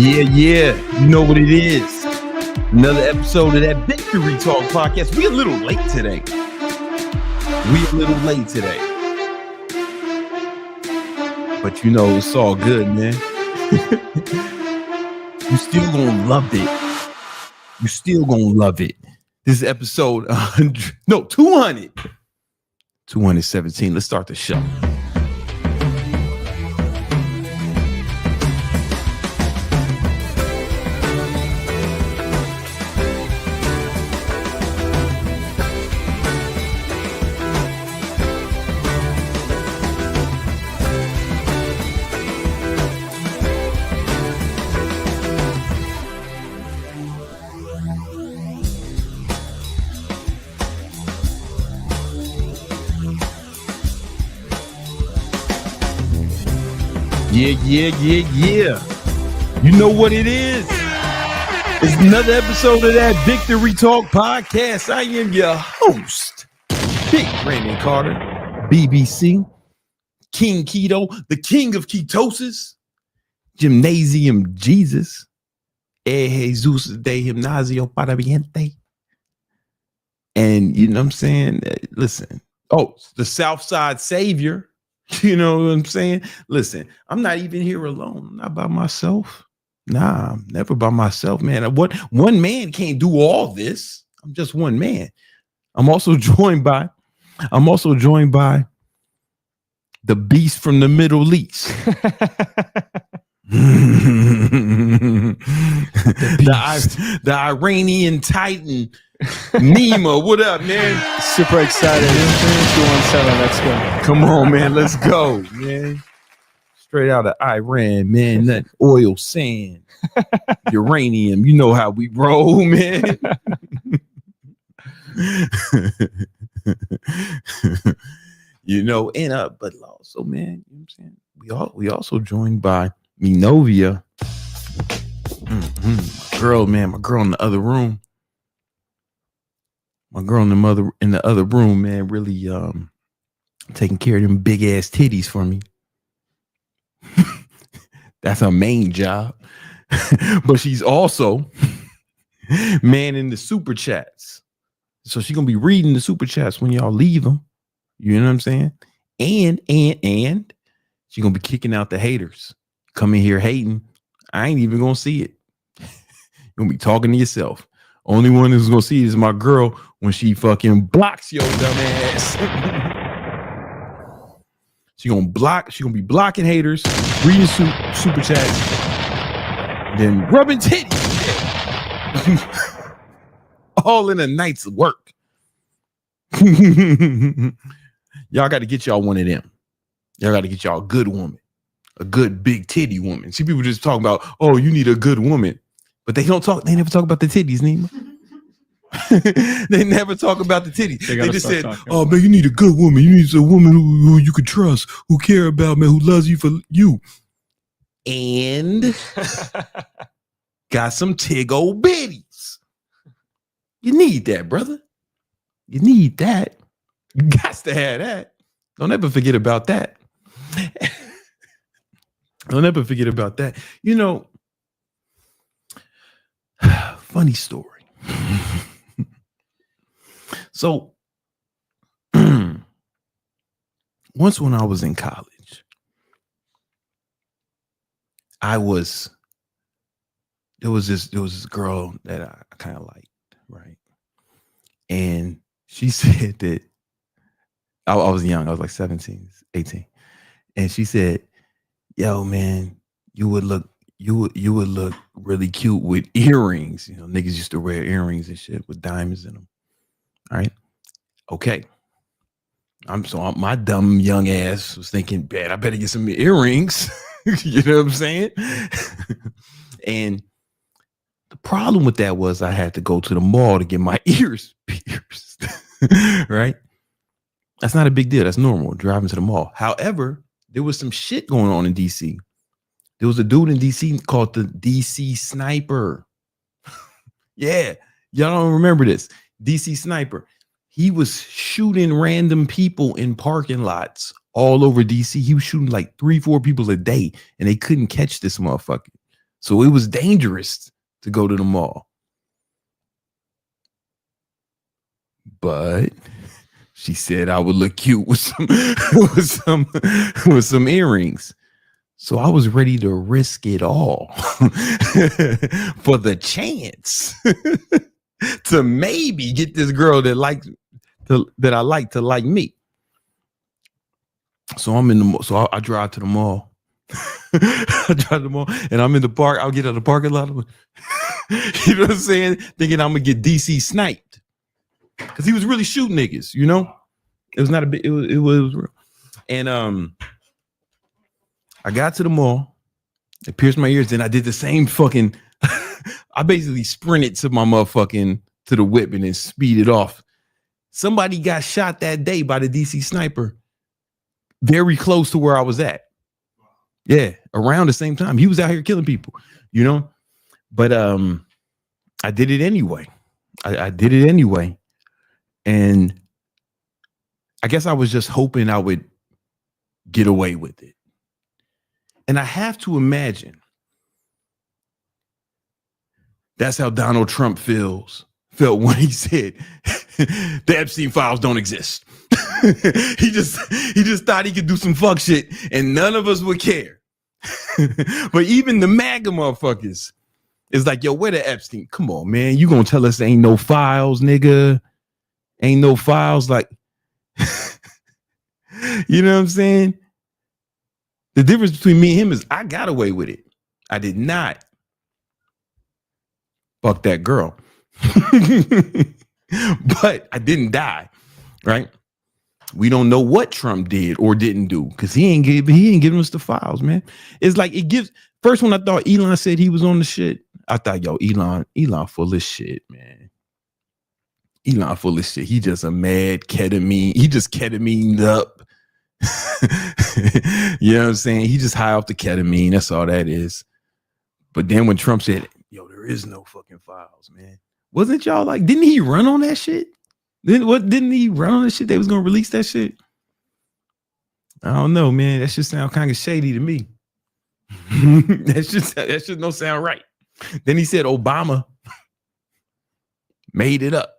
Yeah. You know what it is. Another episode of that Victory Talk podcast. We a little late today. But you know, it's all good, man. You still gonna love it. You still gonna love it. This is episode 217. Let's start the show. Yeah. You know what it is. It's another episode of that Victory Talk podcast. I am your host, Big Brandon Carter, BBC, King Keto, the king of ketosis, Gymnasium Jesus, Jesus de Gimnasio para Viente. And you know what I'm saying? Listen, the Southside Savior. You know what I'm saying? Listen, I'm not even here alone. I'm not by myself. Nah, I'm never by myself, man. One man can't do all this. I'm just one man. I'm also joined by the beast from the Middle East. the Iranian Titan, Nima. What up, man? Super excited. 217, let's go. Come on, man. Let's go, man. Straight out of Iran, man. That oil, sand, uranium. You know how we roll, man. You know, and but also, man, you know what I'm saying? We also joined by Minovia. My girl in the other room. My girl in the other room, man, really taking care of them big ass titties for me. That's her main job. But she's also manning the super chats. So she's gonna be reading the super chats when y'all leave them. You know what I'm saying? And she's gonna be kicking out the haters. Come in here hating. I ain't even gonna see it. You're gonna be talking to yourself. Only one who's gonna see it is my girl when she fucking blocks your dumb ass. She gonna be blocking haters, reading super chats, then rubbing titties. All in a night's work. Y'all got to get y'all one of them. Y'all got to get y'all a good woman, a good big titty woman. See, people just talking about, oh, you need a good woman, but they never talk about the titties, Nima. They never talk about the titties. They just said, oh man, you need a good woman. You need a woman who you can trust, who care about, man, who loves you for you. And got some tig-o bitties. You need that, brother. You need that. You got to have that. Don't ever forget about that. Don't ever forget about that. You know, funny story. So, once when I was in college, there was this girl that I kind of liked, right? And she said that I was young. I was like 17, 18. And she said, yo, man, you would look really cute with earrings. You know, niggas used to wear earrings and shit with diamonds in them. All right. Okay. My dumb young ass was thinking, man, I better get some earrings. You know what I'm saying? And the problem with that was I had to go to the mall to get my ears pierced. Right? That's not a big deal. That's normal, driving to the mall. However, there was some shit going on in DC. There was a dude in DC called the DC Sniper. Yeah. Y'all don't remember this. DC Sniper. He was shooting random people in parking lots all over DC. He was shooting like 3-4 people a day, and they couldn't catch this motherfucker. So it was dangerous to go to the mall. But she said I would look cute with some with some earrings. So I was ready to risk it all for the chance to maybe get this girl that I like to like me. So I'm in the mall. So I drive to the mall. I drive to the mall and I'm in the park. I'll get out of the parking lot. You know what I'm saying? Thinking I'm gonna get DC sniped. Because he was really shooting niggas, you know? It was not a bit, it was real. And I got to the mall, it pierced my ears, and I did the same fucking, I basically sprinted to my motherfucking, to the whip and then speeded off. Somebody got shot that day by the DC sniper, very close to where I was at. Yeah, around the same time. He was out here killing people, you know? But I did it anyway. I did it anyway. And I guess I was just hoping I would get away with it. And I have to imagine that's how Donald Trump felt when he said the Epstein files don't exist. he just thought he could do some fuck shit and none of us would care. But even the MAGA motherfuckers is like, yo, where the Epstein? Come on, man. You gonna tell us ain't no files, nigga? Ain't no files, like, you know what I'm saying? The difference between me and him is I got away with it. I did not fuck that girl. But I didn't die, right? We don't know what Trump did or didn't do because he ain't giving us the files, man. It's like it gives. First, when I thought Elon said he was on the shit, I thought, yo, Elon full of shit, man. Elon full of shit. He just a mad ketamine. He just ketamined up. You know what I'm saying? He just high off the ketamine. That's all that is. But then when Trump said, yo, there is no fucking files, man. Wasn't y'all like, didn't he run on that shit? Didn't he run on that shit? They was gonna release that shit. I don't know, man. That shit sound kind of shady to me. that shit don't sound right. Then he said Obama made it up.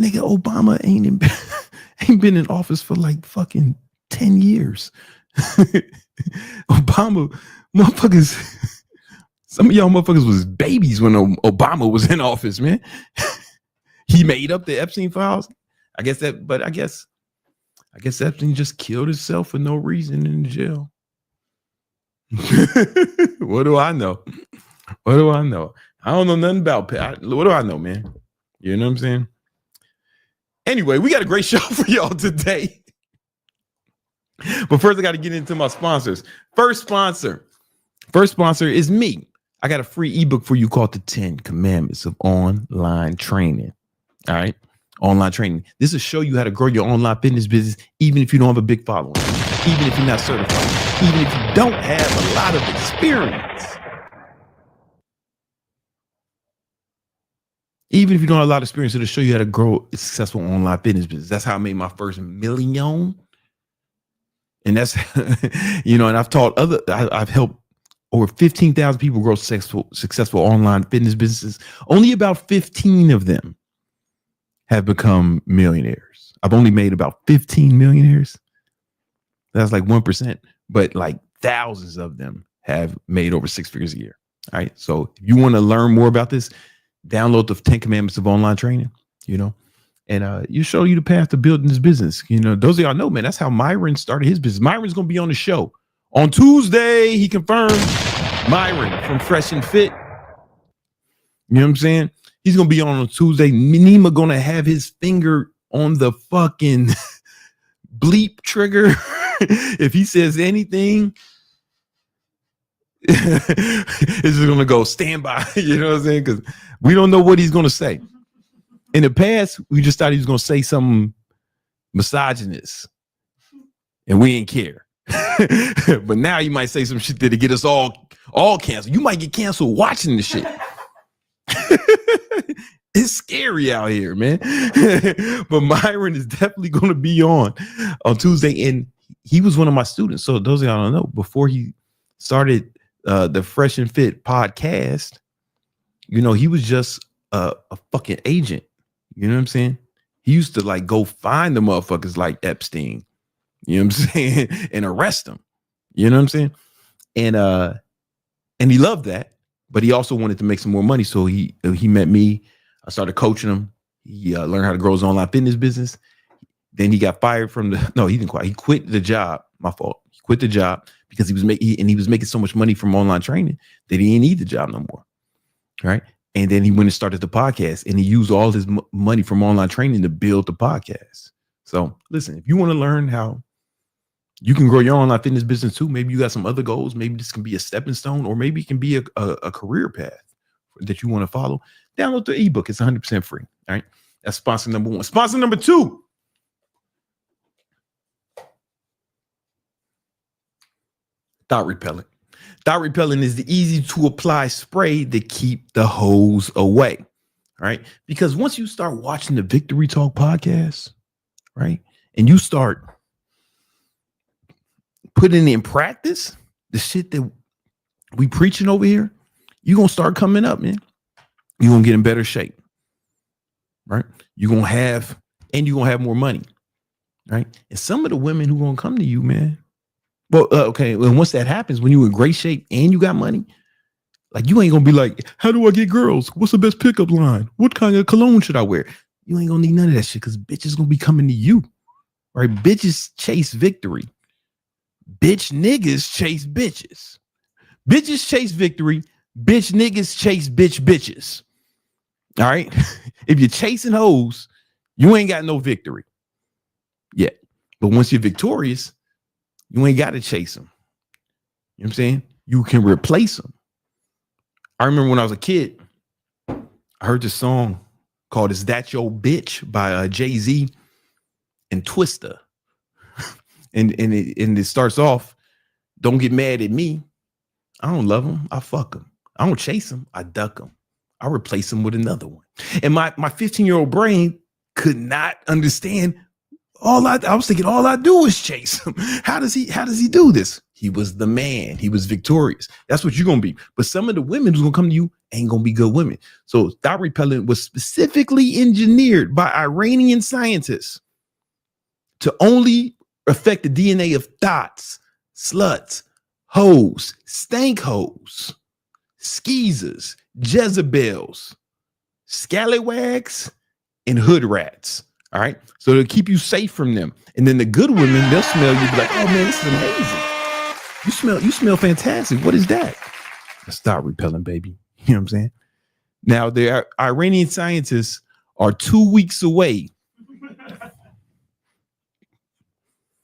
Nigga, Obama ain't been in office for like fucking 10 years. Obama, motherfuckers, some of y'all motherfuckers was babies when Obama was in office, man. He made up the Epstein files. I guess Epstein just killed himself for no reason in jail. What do I know? What do I know? I don't know nothing about what do I know, man? You know what I'm saying? Anyway, we got a great show for y'all today. But first, I got to get into my sponsors. First sponsor is me. I got a free ebook for you called The 10 Commandments of Online Training. All right. Online training. This will show you how to grow your online fitness business, even if you don't have a big following, even if you're not certified, even if you don't have a lot of experience. Even if you don't have a lot of experience, it'll show you how to grow a successful online fitness business. That's how I made my first $1 million. And that's, you know, and I've helped over 15,000 people grow successful online fitness businesses. Only about 15 of them have become millionaires. I've only made about 15 millionaires. That's like 1%, but like thousands of them have made over 6 figures a year. All right. So if you want to learn more about this, download the 10 Commandments of Online Training, you know, and you show you the path to building this business. You know, those of y'all know, man, that's how Myron started his business. Myron's going to be on the show on Tuesday. He confirmed. Myron from Fresh and Fit. You know what I'm saying? He's going to be on Tuesday. Nima going to have his finger on the fucking bleep trigger. If he says anything, it's just going to go stand by. You know what I'm saying? Because we don't know what he's going to say. In the past, we just thought he was going to say something misogynist, and we didn't care. But now you might say some shit that'll get us all canceled. You might get canceled watching the shit. It's scary out here, man. But Myron is definitely going to be on Tuesday, and he was one of my students. So those of y'all don't know, before he started the Fresh and Fit podcast, you know, he was just a fucking agent. You know what I'm saying? He used to like go find the motherfuckers like Epstein, you know what I'm saying, and arrest them. You know what I'm saying? And he loved that, but he also wanted to make some more money. So he met me. I started coaching him. He learned how to grow his online fitness business. Then he got fired from he didn't quit. He quit the job. My fault. He quit the job because he was making so much money from online training that he didn't need the job no more. Right. And then he went and started the podcast, and he used all his money from online training to build the podcast. So listen, if you want to learn how you can grow your online fitness business too, maybe you got some other goals. Maybe this can be a stepping stone, or maybe it can be a career path that you want to follow. Download the ebook. It's 100% free. All right. That's sponsor number one. Sponsor number two. Thought Repellent. Thought Repellent is the easy to apply spray to keep the hoes away. Right. Because once you start watching the Victory Talk podcast, right, and you start putting in practice the shit that we preaching over here, you're going to start coming up, man. You're going to get in better shape. Right. You're going to have more money. Right. And some of the women who are going to come to you, man. Well, okay. And once that happens, when you're in great shape and you got money, like you ain't gonna be like, how do I get girls? What's the best pickup line? What kind of cologne should I wear? You ain't gonna need none of that shit because bitches gonna be coming to you. Right? Bitches chase victory. Bitch niggas chase bitches. Bitches chase victory. Bitch niggas chase bitches. All right. If you're chasing hoes, you ain't got no victory yet. But once you're victorious, you ain't got to chase them. You know what I'm saying? You can replace them. I remember when I was a kid, I heard this song called "Is That Your Bitch" by Jay-Z and Twista. and it starts off, "Don't get mad at me. I don't love them. I fuck them. I don't chase them. I duck them. I replace them with another one." And my 15-year-old brain could not understand. I was thinking all I do is chase him. How does he do this? He was the man. He was victorious. That's what you're going to be. But some of the women who's going to come to you ain't going to be good women. So Thought Repellent was specifically engineered by Iranian scientists to only affect the DNA of thoughts, sluts, hoes, stank hoes, skeezers, Jezebels, scallywags, and hood rats. All right. So to keep you safe from them. And then the good women, they'll smell you, be like, oh man, this is amazing. You smell fantastic. What is that? That's Thought Repellent, baby. You know what I'm saying? Now, the Iranian scientists are 2 weeks away.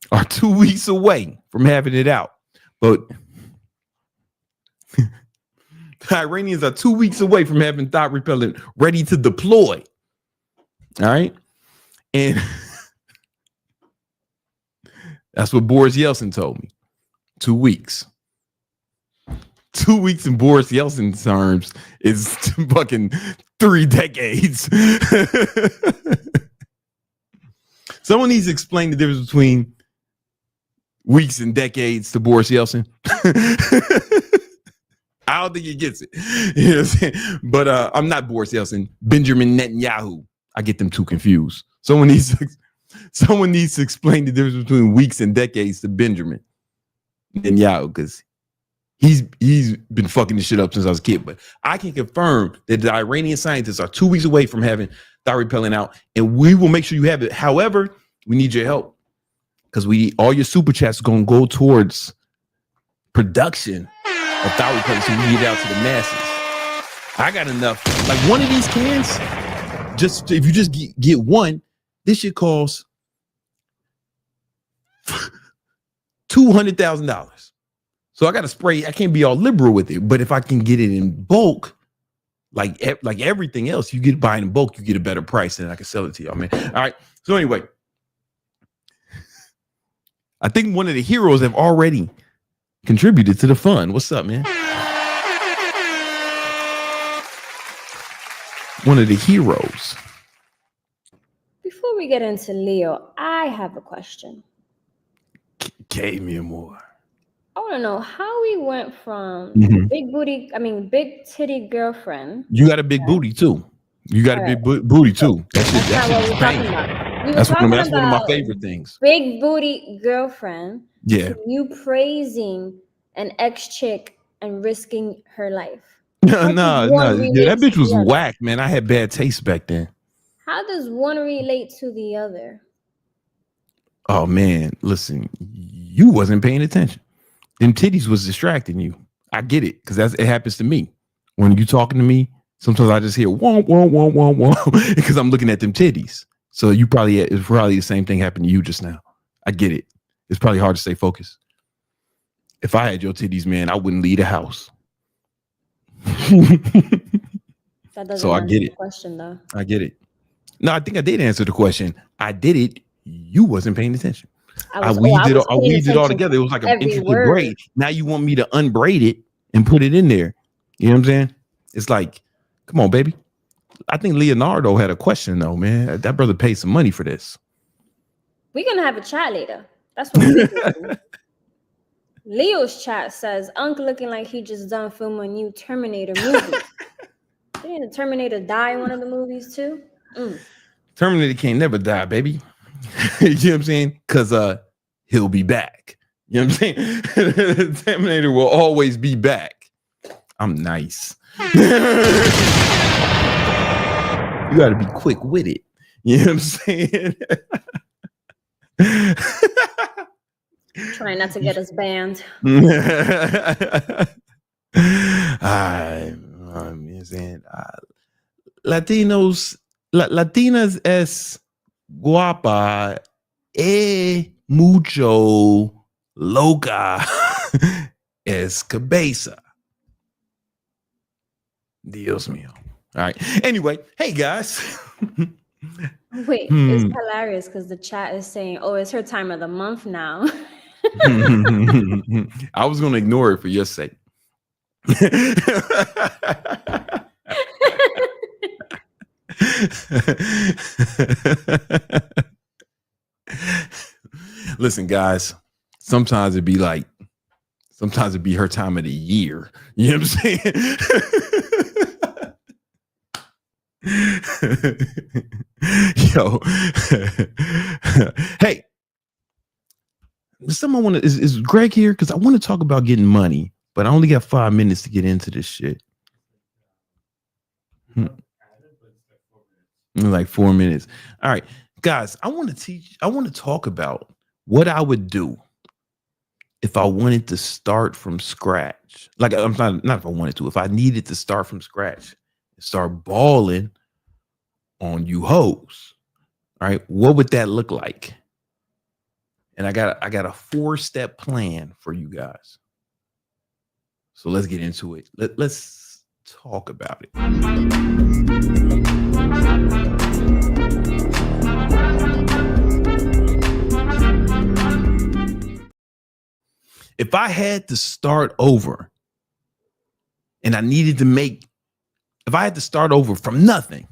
From having it out. But the Iranians are 2 weeks away from having Thought Repellent ready to deploy. All right. And that's what Boris Yeltsin told me. 2 weeks. 2 weeks in Boris Yeltsin terms is fucking 3 decades. Someone needs to explain the difference between weeks and decades to Boris Yeltsin. I don't think he gets it. You know what I'm saying? But I'm not Boris Yeltsin. Benjamin Netanyahu. I get them too confused. Someone needs to explain the difference between weeks and decades to Benjamin Netanyahu, because he's been fucking this shit up since I was a kid. But I can confirm that the Iranian scientists are 2 weeks away from having Thought Repellent out, and we will make sure you have it. However, we need your help because all your super chats are gonna go towards production of Thought Repellent, so we can get it out to the masses. I got enough. Like one of these cans, if you just get one, this shit costs $200,000. So I got to spray. I can't be all liberal with it, but if I can get it in bulk, like everything else, you get buying in bulk, you get a better price, and I can sell it to y'all, man. All right. So anyway, I think one of the heroes have already contributed to the fund. What's up, man? One of the heroes. Before we get into Leo, I have a question. Give me more. I want to know how we went from Mhm. big titty girlfriend. You got a big Okay. booty too. You got All a right. big booty too. That's not what That shit is we're talking banging. about. We were That's talking one of my about favorite things. big booty girlfriend Yeah. to you praising an ex chick and risking her life. No, How does no, one yeah, relate that to bitch was the other? whack, man. I had bad taste back then. How does one relate to the other? Oh man, listen, you wasn't paying attention. Them titties was distracting you. I get it, because it happens to me. When you talking to me, sometimes I just hear womp womp womp womp womp because I'm looking at them titties. So it's probably the same thing happened to you just now. I get it. It's probably hard to stay focused. If I had your titties, man, I wouldn't leave the house. That doesn't So I answer get the it. question though. I get it. No, I think I did answer the question. I did it. You wasn't paying attention. I weaved it all together. It was like an every intricate word. braid. Now you want me to unbraid it and put it in there. You know what I'm saying? It's like, come on, baby. I think Leonardo had a question though, man. That brother paid some money for this. We're gonna have a chat later. That's what we're doing. Leo's chat says, Unc looking like he just done film a new Terminator movie. Didn't the Terminator die in one of the movies too? Terminator can't never die, baby. You know what I'm saying? Because he'll be back. You know what I'm saying? Terminator will always be back. I'm nice. You got to be quick with it. You know what I'm saying? Trying not to get us banned. I'm saying Latinas es guapa mucho loca es cabeza. Dios mío. All right. Anyway, hey guys. Wait, it's hilarious because the chat is saying, "Oh, it's her time of the month now." I was gonna ignore it for your sake. Listen, guys. Sometimes it'd be her time of the year. You know what I'm saying? Yo, hey, is Greg here? Because I want to talk about getting money, but I only got 5 minutes to get into this shit. Like 4 minutes. All right, guys, I want to talk about what I would do if I wanted to start from scratch. Like, I'm not if I wanted to, if I needed to start from scratch and start balling on you hoes. All right, what would that look like? And I got a 4-step plan for you guys. So let's get into it. Let's talk about it. If I had to start over and if I had to start over from nothing,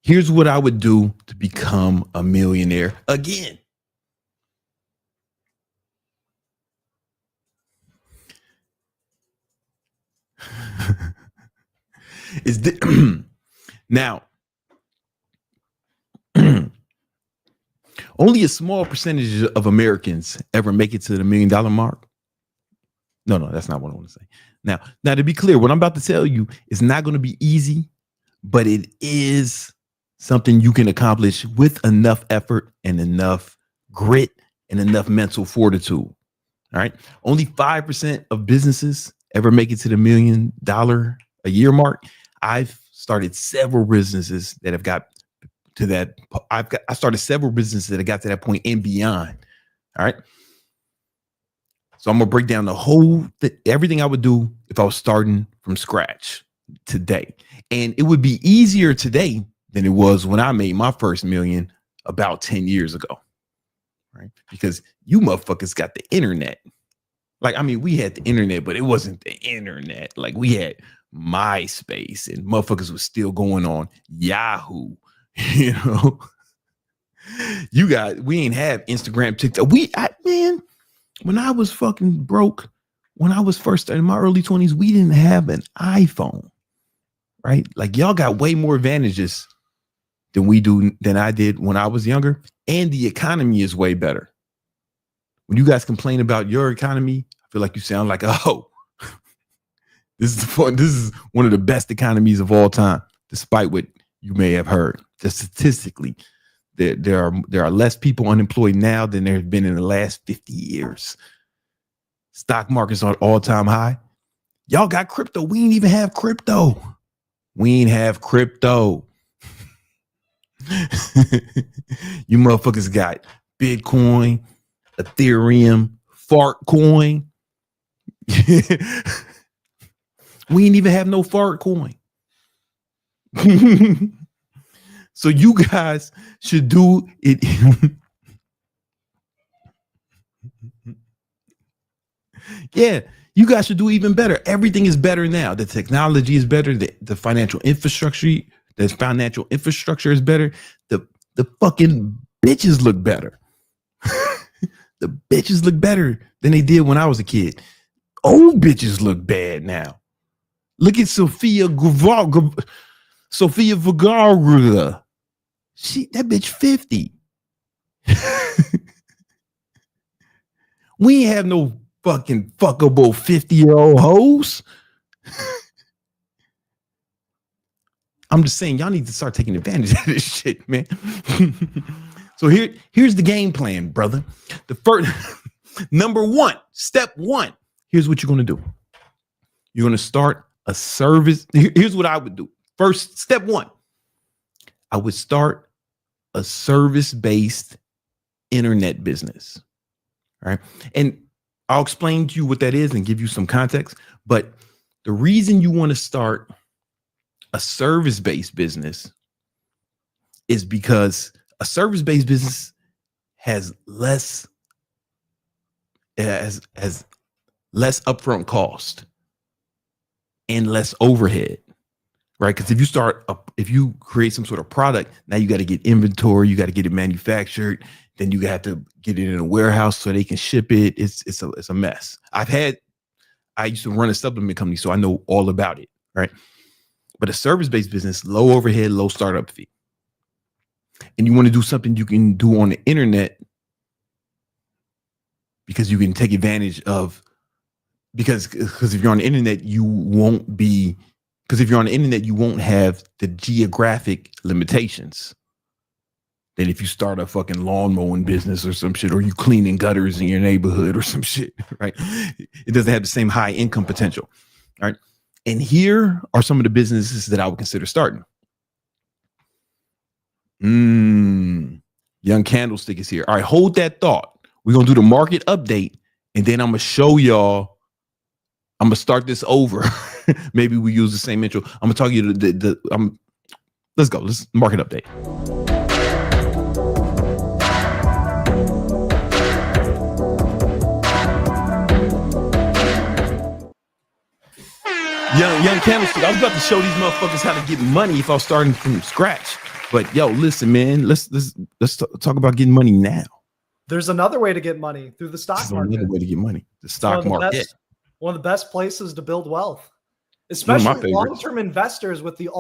here's what I would do to become a millionaire again. Now, only a small percentage of Americans ever make it to the $1 million mark. No, that's not what I want to say. Now, to be clear, what I'm about to tell you is not going to be easy, but it is something you can accomplish with enough effort and enough grit and enough mental fortitude. All right. Only 5% of businesses ever make it to the $1 million a year mark. I've started several businesses that have got to that. I started several businesses that have got to that point and beyond. All right. So I'm going to break down everything I would do if I was starting from scratch today. And it would be easier today than it was when I made my first $1 million about 10 years ago. Right. Because you motherfuckers got the internet. Like, I mean, we had the internet, but it wasn't the internet. Like, we had MySpace and motherfuckers was still going on Yahoo. You know, we ain't have Instagram, TikTok. When I was fucking broke, when I was first in my early 20s, we didn't have an iPhone, right? Like y'all got way more advantages than I did when I was younger. And the economy is way better. When you guys complain about your economy, I feel like you sound like, oh, this is one of the best economies of all time, despite what you may have heard. Just statistically, there are less people unemployed now than there have been in the last 50 years. Stock market's on all-time high. Y'all got crypto. We ain't even have crypto. We ain't have crypto. You motherfuckers got Bitcoin, Ethereum, fart coin. We ain't even have no fart coin. So you guys should do it. Yeah, you guys should do even better. Everything is better now. The technology is better. The financial infrastructure is better. The fucking bitches look better. The bitches look better than they did when I was a kid. Old bitches look bad now. Look at Sofia Vergara. That bitch 50. We ain't have no fucking fuckable 50-year-old hoes. I'm just saying, y'all need to start taking advantage of this shit, man. So here's the game plan, brother. The first, step one, here's what you're going to do. You're going to start a service. Here's what I would do. First, step one, I would start a service-based internet business. All right. And I'll explain to you what that is and give you some context. But the reason you want to start a service-based business is because a service-based business has less upfront cost and less overhead, right? Because if you create some sort of product, now you got to get inventory, you got to get it manufactured, then you have to get it in a warehouse so they can ship it. It's a mess. I used to run a supplement company, so I know all about it, right? But a service-based business, low overhead, low startup fee. And you want to do something you can do on the internet because you can take advantage of, because if you're on the internet, you won't have the geographic limitations that if you start a fucking lawn mowing business or some shit, or you cleaning gutters in your neighborhood or some shit, right? It doesn't have the same high income potential, right? And here are some of the businesses that I would consider starting. Young Candlestick is here. All right, hold that thought. We're going to do the market update, and then I'm going to show y'all. I'm going to start this over. Maybe we use the same intro. I'm going to talk you to let's go. Let's market update. Young Candlestick. I was about to show these motherfuckers how to get money if I was starting from scratch. But yo, listen, man. Let's talk about getting money now. There's another way to get money through the stock market. Another way to get money. The stock market. One of the best places to build wealth, especially long-term investors with the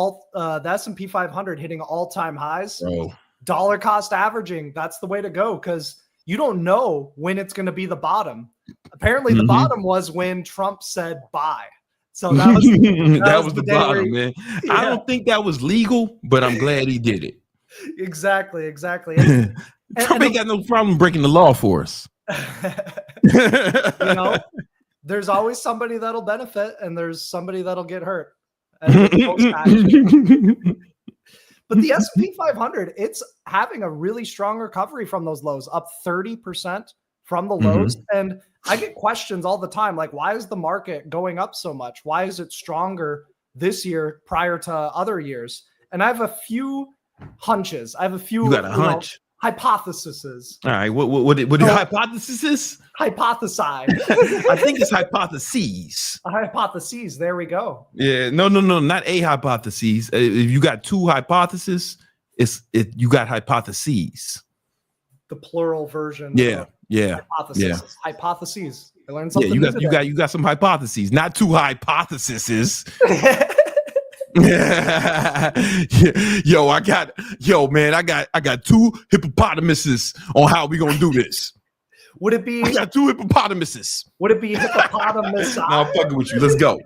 S&P 500 hitting all-time highs. Bro. Dollar cost averaging. That's the way to go, because you don't know when it's going to be the bottom. Apparently, the bottom was when Trump said buy. So that was the bottom, man. Yeah. I don't think that was legal, but I'm glad he did it. Exactly. Trump ain't got no problem breaking the law for us. There's always somebody that'll benefit and there's somebody that'll get hurt. But the S&P 500, it's having a really strong recovery from those lows, up 30% from the lows. And I get questions all the time, like, why is the market going up so much? Why is it stronger this year prior to other years? And I have a few hunches. I have a few hypotheses. All right. What the hypothesis is? Hypothesize. I think it's hypotheses. Hypotheses. There we go. Yeah. No. Not a hypothesis. If you got two hypotheses, you got hypotheses. the plural version. Yeah, of yeah, hypothesis. yeah. Hypotheses. I learned Yeah, something. you got some hypotheses, not two hypotheses. Yo, I got two hippopotamuses on how we gonna do this. Would it be? I got two hippopotamuses. Would it be hippopotamus? No, I'm fucking with you. Let's go.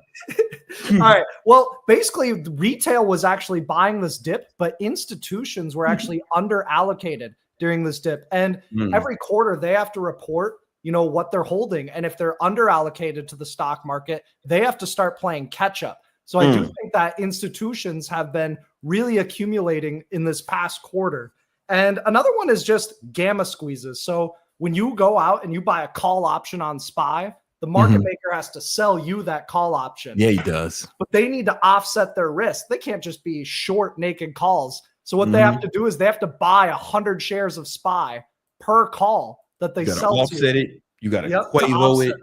All right. Well, basically, retail was actually buying this dip, but institutions were actually under allocated during this dip. And every quarter they have to report, what they're holding. And if they're under allocated to the stock market, they have to start playing catch up. So I do think that institutions have been really accumulating in this past quarter. And another one is just gamma squeezes. So when you go out and you buy a call option on SPY, the market maker has to sell you that call option. Yeah, he does. But they need to offset their risk. They can't just be short naked calls. So what they have to do is they have to buy 100 shares of SPY per call that they sell. Offset it. You got to Quavo it.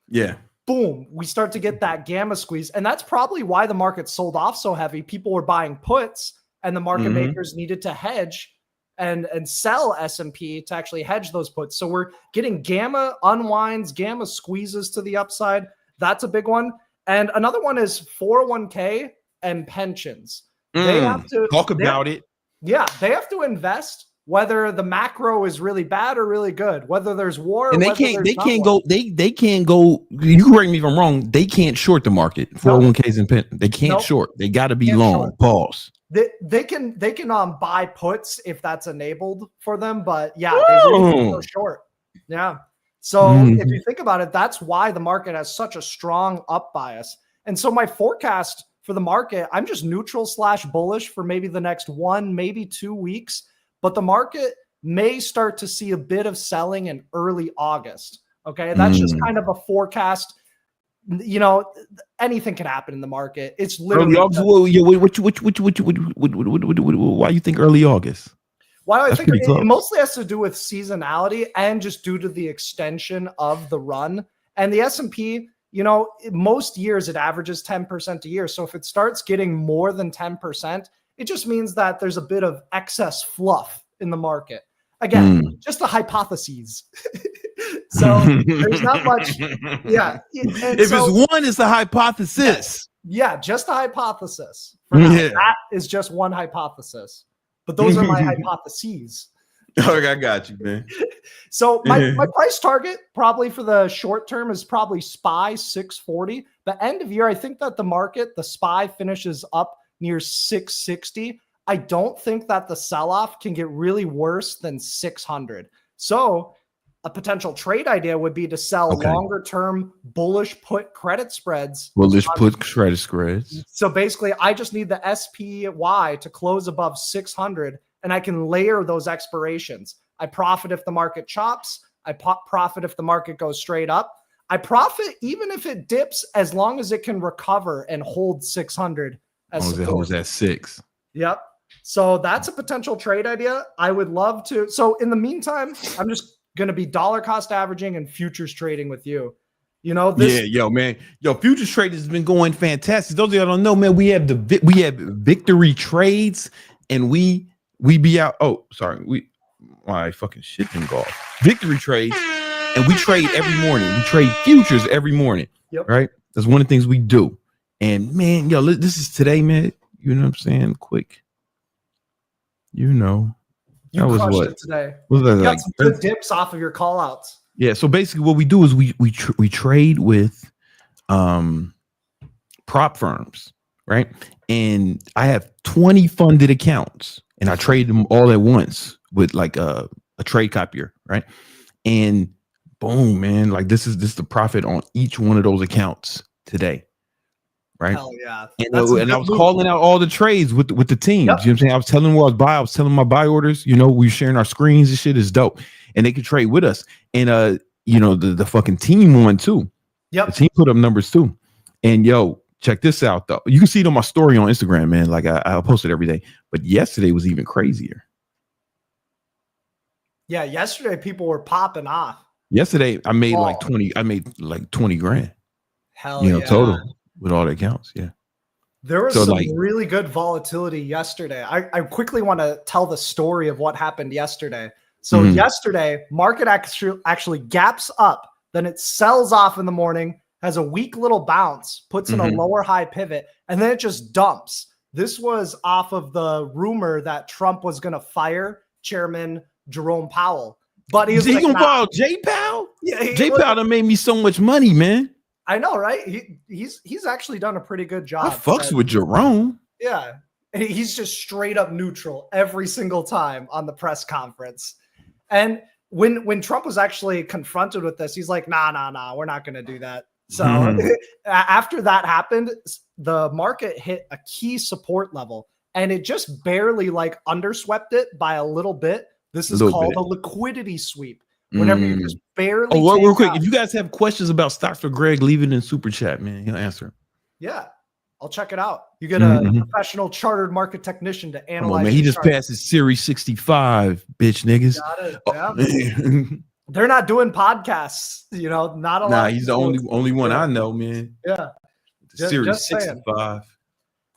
Yeah. Boom. We start to get that gamma squeeze. And that's probably why the market sold off so heavy. People were buying puts and the market makers needed to hedge and sell S&P to actually hedge those puts. So we're getting gamma unwinds, gamma squeezes to the upside. That's a big one. And another one is 401k and pensions. They have to talk about it. Yeah, they have to invest whether the macro is really bad or really good, whether there's war. And they can't go. You correct me if I'm wrong. They can't short the market. 401ks and pensions. They can't short. They got to be long. Short. Pause. They can buy puts if that's enabled for them, but yeah, they really can go short. Yeah. So if you think about it, that's why the market has such a strong up bias. And so my forecast for the market, I'm just neutral / bullish for maybe the next 1, maybe 2 weeks, but the market may start to see a bit of selling in early August. Okay. That's just kind of a forecast. Anything can happen in the market. It's literally why you think early August? Why do I think it mostly has to do with seasonality and just due to the extension of the run. And the S&P, most years it averages 10% a year. So if it starts getting more than 10%, it just means that there's a bit of excess fluff in the market. Again, just a hypothesis. So there's not much. Yeah. If it's one, it's a hypothesis. Yeah, just a hypothesis. That is just one hypothesis. But those are my hypotheses. Okay, I got you, man. So my price target probably for the short term is probably SPY 640. The end of year, I think that the SPY finishes up near 660. I don't think that the sell-off can get really worse than 600. So a potential trade idea would be to sell longer term bullish put credit spreads. Bullish put credit spreads. So basically, I just need the SPY to close above 600 and I can layer those expirations. I profit if the market chops. I profit if the market goes straight up. I profit even if it dips as long as it can recover and hold 600. As long as it holds at 6. Yep. So that's a potential trade idea. I would love to. So in the meantime, I'm just going to be dollar cost averaging and futures trading with you. Futures trading has been going fantastic. Those of y'all don't know, man, we have victory trades and we be out. Oh, sorry. My fucking shit didn't go off. Victory trades and we trade every morning. We trade futures every morning. Yep. Right. That's one of the things we do. And man, this is today, man. You know what I'm saying? Quick. You crushed it today. Was that you got some good dips off of your call outs. Yeah. So basically what we do is we trade with prop firms, right? And I have 20 funded accounts and I trade them all at once with like a trade copier, right? And boom, man, like this is the profit on each one of those accounts today. Right. Hell yeah. And I was calling out all the trades with the teams. Yep. You know what I'm saying? I was telling them where I was telling my buy orders, we were sharing our screens and shit is dope. And they could trade with us. And the fucking team won too. Yep. The team put up numbers too. And check this out though. You can see it on my story on Instagram, man. Like I post it every day. But yesterday was even crazier. Yeah, yesterday people were popping off. Yesterday I made like 20 grand. Hell yeah. Total. With all the accounts, yeah. There was some really good volatility yesterday. I quickly want to tell the story of what happened yesterday. So yesterday, market actually gaps up, then it sells off in the morning, has a weak little bounce, puts in a lower high pivot, and then it just dumps. This was off of the rumor that Trump was going to fire Chairman Jerome Powell. But he's like, gonna fire Jay Powell? Yeah, Jay Powell done made me so much money, man. I know, right? He's actually done a pretty good job. I fucks with Jerome. Yeah. And he's just straight up neutral every single time on the press conference. And when Trump was actually confronted with this, he's like, nah, we're not going to do that. So after that happened, the market hit a key support level and it just barely like underswept it by a little bit. This is called a liquidity sweep. Whenever you just barely. Oh, real quick. If you guys have questions about stocks for Greg, leave it in super chat, man. He'll answer. Yeah. I'll check it out. You get a professional chartered market technician to analyze. Come on, man. He just passed his Series 65, bitch niggas. Got it. Yeah. They're not doing podcasts, not a lot. Nah, he's the only one I know, man. Yeah. Series 65.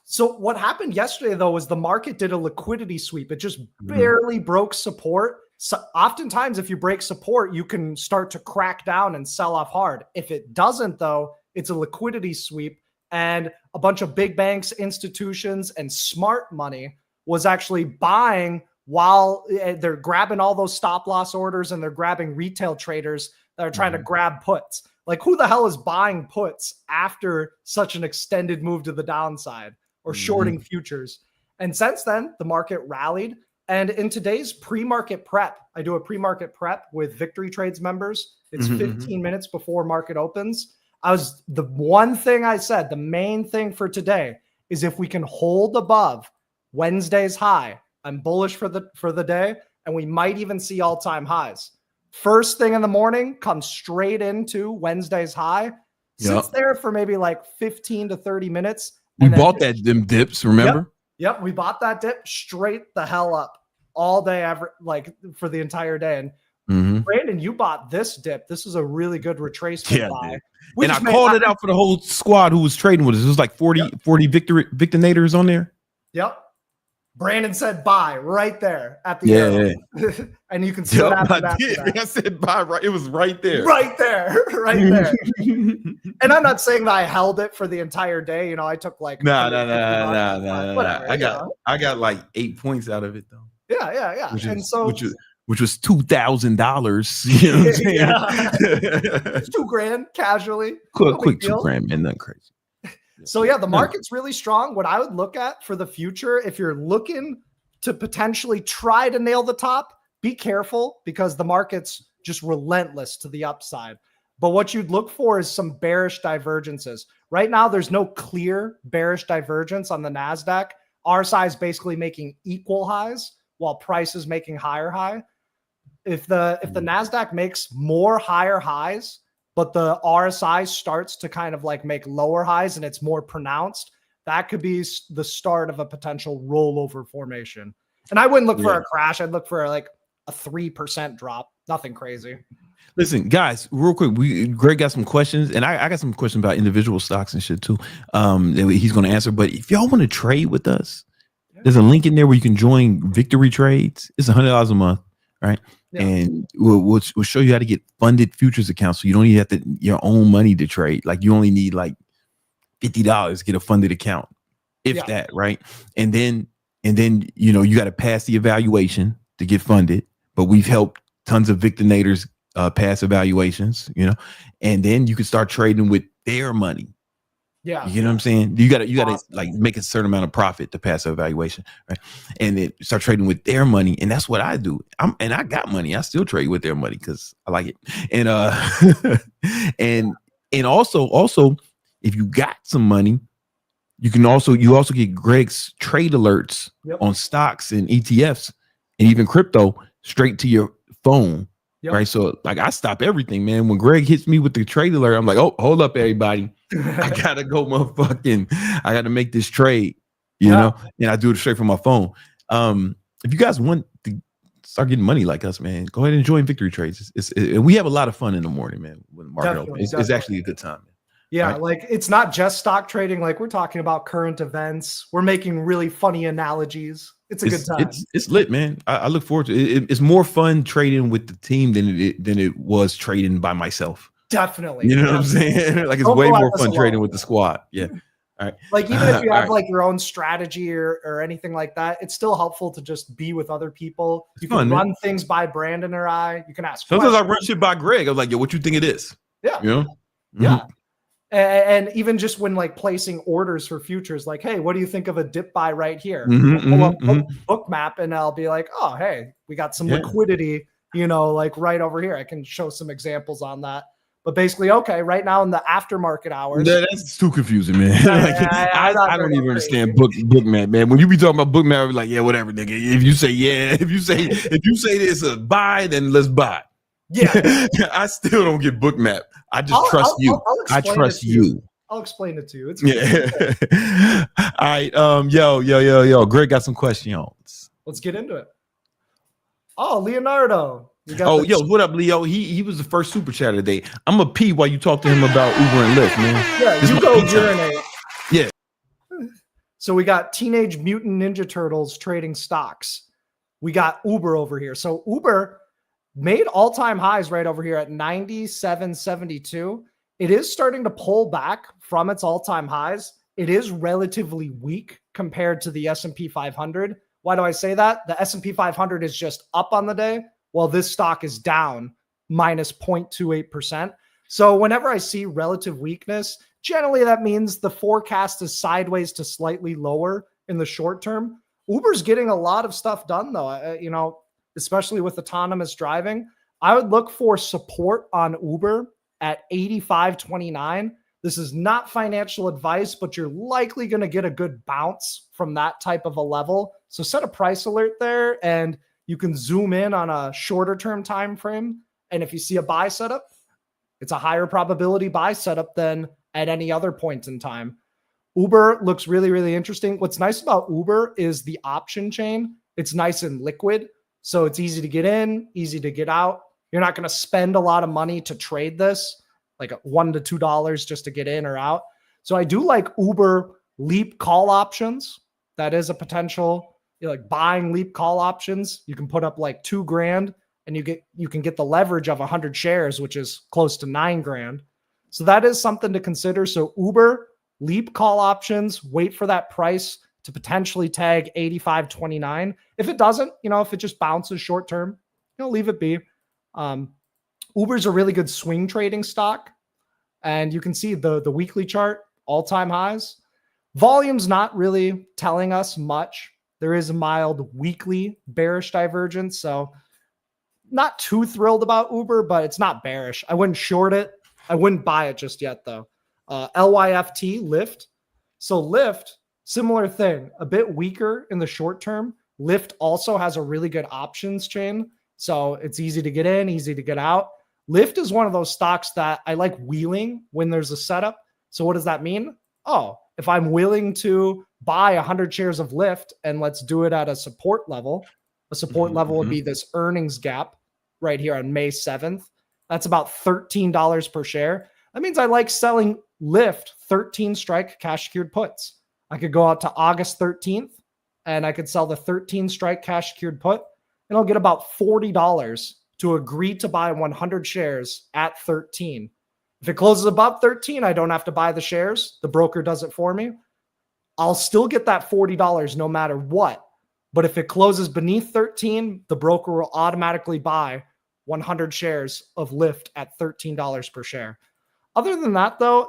So what happened yesterday, though, was the market did a liquidity sweep. It just barely broke support. So oftentimes, if you break support, you can start to crack down and sell off hard. If it doesn't, though, it's a liquidity sweep. And a bunch of big banks, institutions, and smart money was actually buying while they're grabbing all those stop loss orders and they're grabbing retail traders that are trying to grab puts. Like, who the hell is buying puts after such an extended move to the downside or shorting futures? And since then, the market rallied. And in today's pre-market prep, I do a pre-market prep with Victory Trades members. It's 15 minutes before market opens. The one thing I said, the main thing for today is if we can hold above Wednesday's high, I'm bullish for the day, and we might even see all-time highs. First thing in the morning, comes straight into Wednesday's high, sits there for maybe like 15 to 30 minutes. We bought them dips, remember? Yep, we bought that dip straight the hell up all day, for the entire day. And Brandon, you bought this dip. This is a really good retracement buy. And I called it out for the whole squad who was trading with us. It was like 40 Victinators on there. Yep. Brandon said buy right there at the arrow. And you can see what happened after that. I said buy right. It was right there. Right there. Right there. And I'm not saying that I held it for the entire day. I took like no. I got like 8 points out of it though. Yeah. Which was $2,000. You know what I'm saying? $2,000 casually. Quick $2,000, man. Nothing crazy. So the market's really strong. What I would look at for the future, if you're looking to potentially try to nail the top, be careful because the market's just relentless to the upside. But what you'd look for is some bearish divergences. Right now, there's no clear bearish divergence on the NASDAQ. RSI is basically making equal highs while price is making higher high. If the NASDAQ makes more higher highs, but the RSI starts to kind of like make lower highs and it's more pronounced, that could be the start of a potential rollover formation. And I wouldn't look for a crash. I'd look for like a 3% drop. Nothing crazy. Listen, guys, real quick, Greg got some questions, and I got some questions about individual stocks and shit too. That he's going to answer. But if y'all want to trade with us, there's a link in there where you can join Victory Trades. It's $100 a month, right? Yeah. And we'll show you how to get funded futures accounts, so you don't even have your own money to trade. Like you only need like $50 to get a funded account, if that, right? And then you got to pass the evaluation to get funded. But we've helped tons of Victinators pass evaluations, and then you can start trading with their money. Yeah, you know what I'm saying? You gotta like make a certain amount of profit to pass the evaluation, right? And then start trading with their money, and that's what I do. I got money. I still trade with their money because I like it. And and also if you got some money, you also get Greg's trade alerts on stocks and ETFs and even crypto straight to your phone. Right. So like I stop everything, man. When Greg hits me with the trade alert, I'm like, oh, hold up, everybody. I gotta go I gotta make this trade, know, and I do it straight from my phone. If you guys want to start getting money like us, man, go ahead and join Victory Trades. We have a lot of fun in the morning, man. When the market opens. It's actually a good time, man. Yeah, right? Like it's not just stock trading. Like we're talking about current events. We're making really funny analogies It's a good time. It's lit, man. I look forward to it. It's more fun trading with the team than it was trading by myself. Definitely. You know what I'm saying? Like it's way more fun trading with the squad. Yeah. All right. Like even if you have right. like your own strategy or anything like that, it's still helpful to just be with other people. You can fun, run man. things by Brandon or I. You can ask Sometimes questions. I run shit by Greg. I was like, yo, what you think it is? Yeah. You know? Yeah. And even just when like placing orders for futures, like, hey, what do you think of a dip buy right here? I'll pull up book map and I'll be like, oh, hey, we got some liquidity, you know, like right over here. I can show some examples on that. But basically, okay, right now in the aftermarket hours. That's too confusing, man. I don't even understand book map, man. When you be talking about book map, I be like, yeah, whatever, nigga. If you say if you say this a buy, then let's buy. Yeah. I still don't get book map. I just trust you. I trust you. I'll explain it to you. It's All right. Yo. Greg got some questions. Let's get into it. Oh, Leonardo. What up, Leo? He was the first super chat of the day. I'm gonna pee while you talk to him about Uber and Lyft, man. Yeah, you go urinate. Yeah. So we got Teenage Mutant Ninja Turtles trading stocks. We got Uber over here. So Uber made all-time highs right over here at 97.72. It is starting to pull back from its all-time highs. It is relatively weak compared to the S&P 500. Why do I say that? The S&P 500 is just up on the day, while this stock is down minus 0.28%. So whenever I see relative weakness, generally that means the forecast is sideways to slightly lower in the short term. Uber's getting a lot of stuff done though, especially with autonomous driving. I would look for support on Uber at 85.29. This is not financial advice, but you're likely going to get a good bounce from that type of a level. So set a price alert there and you can zoom in on a shorter term time frame. And if you see a buy setup, it's a higher probability buy setup than at any other point in time. Uber looks really, really interesting. What's nice about Uber is the option chain. It's nice and liquid. So it's easy to get in, easy to get out. You're not going to spend a lot of money to trade this, like $1 to $2 just to get in or out. So I do like Uber Leap call options. That is a potential, like buying Leap call options. You can put up like $2,000 and you can get the leverage of 100 shares, which is close to $9,000. So that is something to consider. So Uber Leap call options, wait for that price to potentially tag 85.29. If it doesn't, if it just bounces short term, leave it be. Uber's a really good swing trading stock. And you can see the weekly chart, all-time highs. Volume's not really telling us much. There is a mild weekly bearish divergence. So not too thrilled about Uber, but it's not bearish. I wouldn't short it. I wouldn't buy it just yet though. LYFT, Lyft. So Lyft, similar thing, a bit weaker in the short term. Lyft also has a really good options chain. So it's easy to get in, easy to get out. Lyft is one of those stocks that I like wheeling when there's a setup. So what does that mean? Oh, if I'm willing to buy 100 shares of Lyft and let's do it at a support level would be this earnings gap right here on May 7th. That's about $13 per share. That means I like selling Lyft 13 strike cash secured puts. I could go out to August 13th and I could sell the 13 strike cash secured put and I'll get about $40 to agree to buy 100 shares at 13. If it closes above 13, I don't have to buy the shares. The broker does it for me. I'll still get that $40 no matter what. But if it closes beneath 13, the broker will automatically buy 100 shares of Lyft at $13 per share. Other than that, though,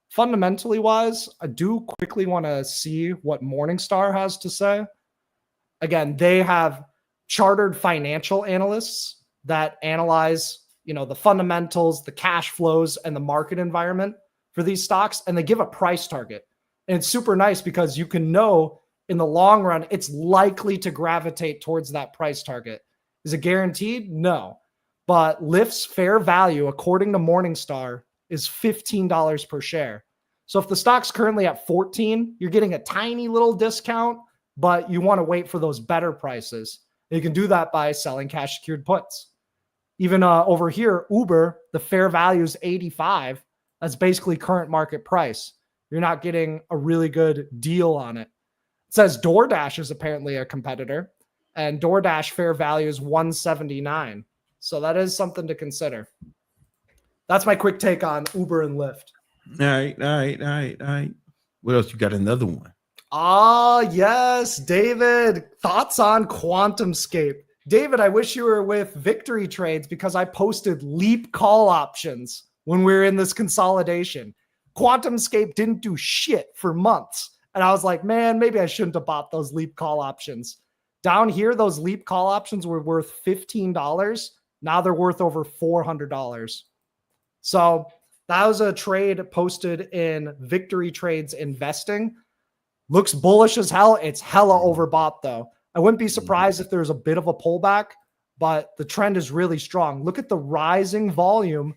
fundamentally wise, I do quickly want to see what Morningstar has to say. Again, they have chartered financial analysts that analyze, the fundamentals, the cash flows, and the market environment for these stocks, and they give a price target. And it's super nice because you can know in the long run, it's likely to gravitate towards that price target. Is it guaranteed? No. But Lyft's fair value, according to Morningstar, is $15 per share. So if the stock's currently at 14, you're getting a tiny little discount, but you want to wait for those better prices. You can do that by selling cash secured puts. Even over here, Uber, the fair value is 85. That's basically current market price. You're not getting a really good deal on it. says DoorDash is apparently a competitor, and DoorDash fair value is 179. So that is something to consider. That's my quick take on Uber and Lyft. All right. What else? You got another one? Ah, yes, David. Thoughts on QuantumScape? David, I wish you were with Victory Trades because I posted leap call options when we were in this consolidation. QuantumScape didn't do shit for months. And I was like, man, maybe I shouldn't have bought those leap call options. Down here, those leap call options were worth $15. Now they're worth over $400. So that was a trade posted in Victory Trades Investing. Looks bullish as hell. It's hella overbought, though. I wouldn't be surprised if there's a bit of a pullback, but the trend is really strong. Look at the rising volume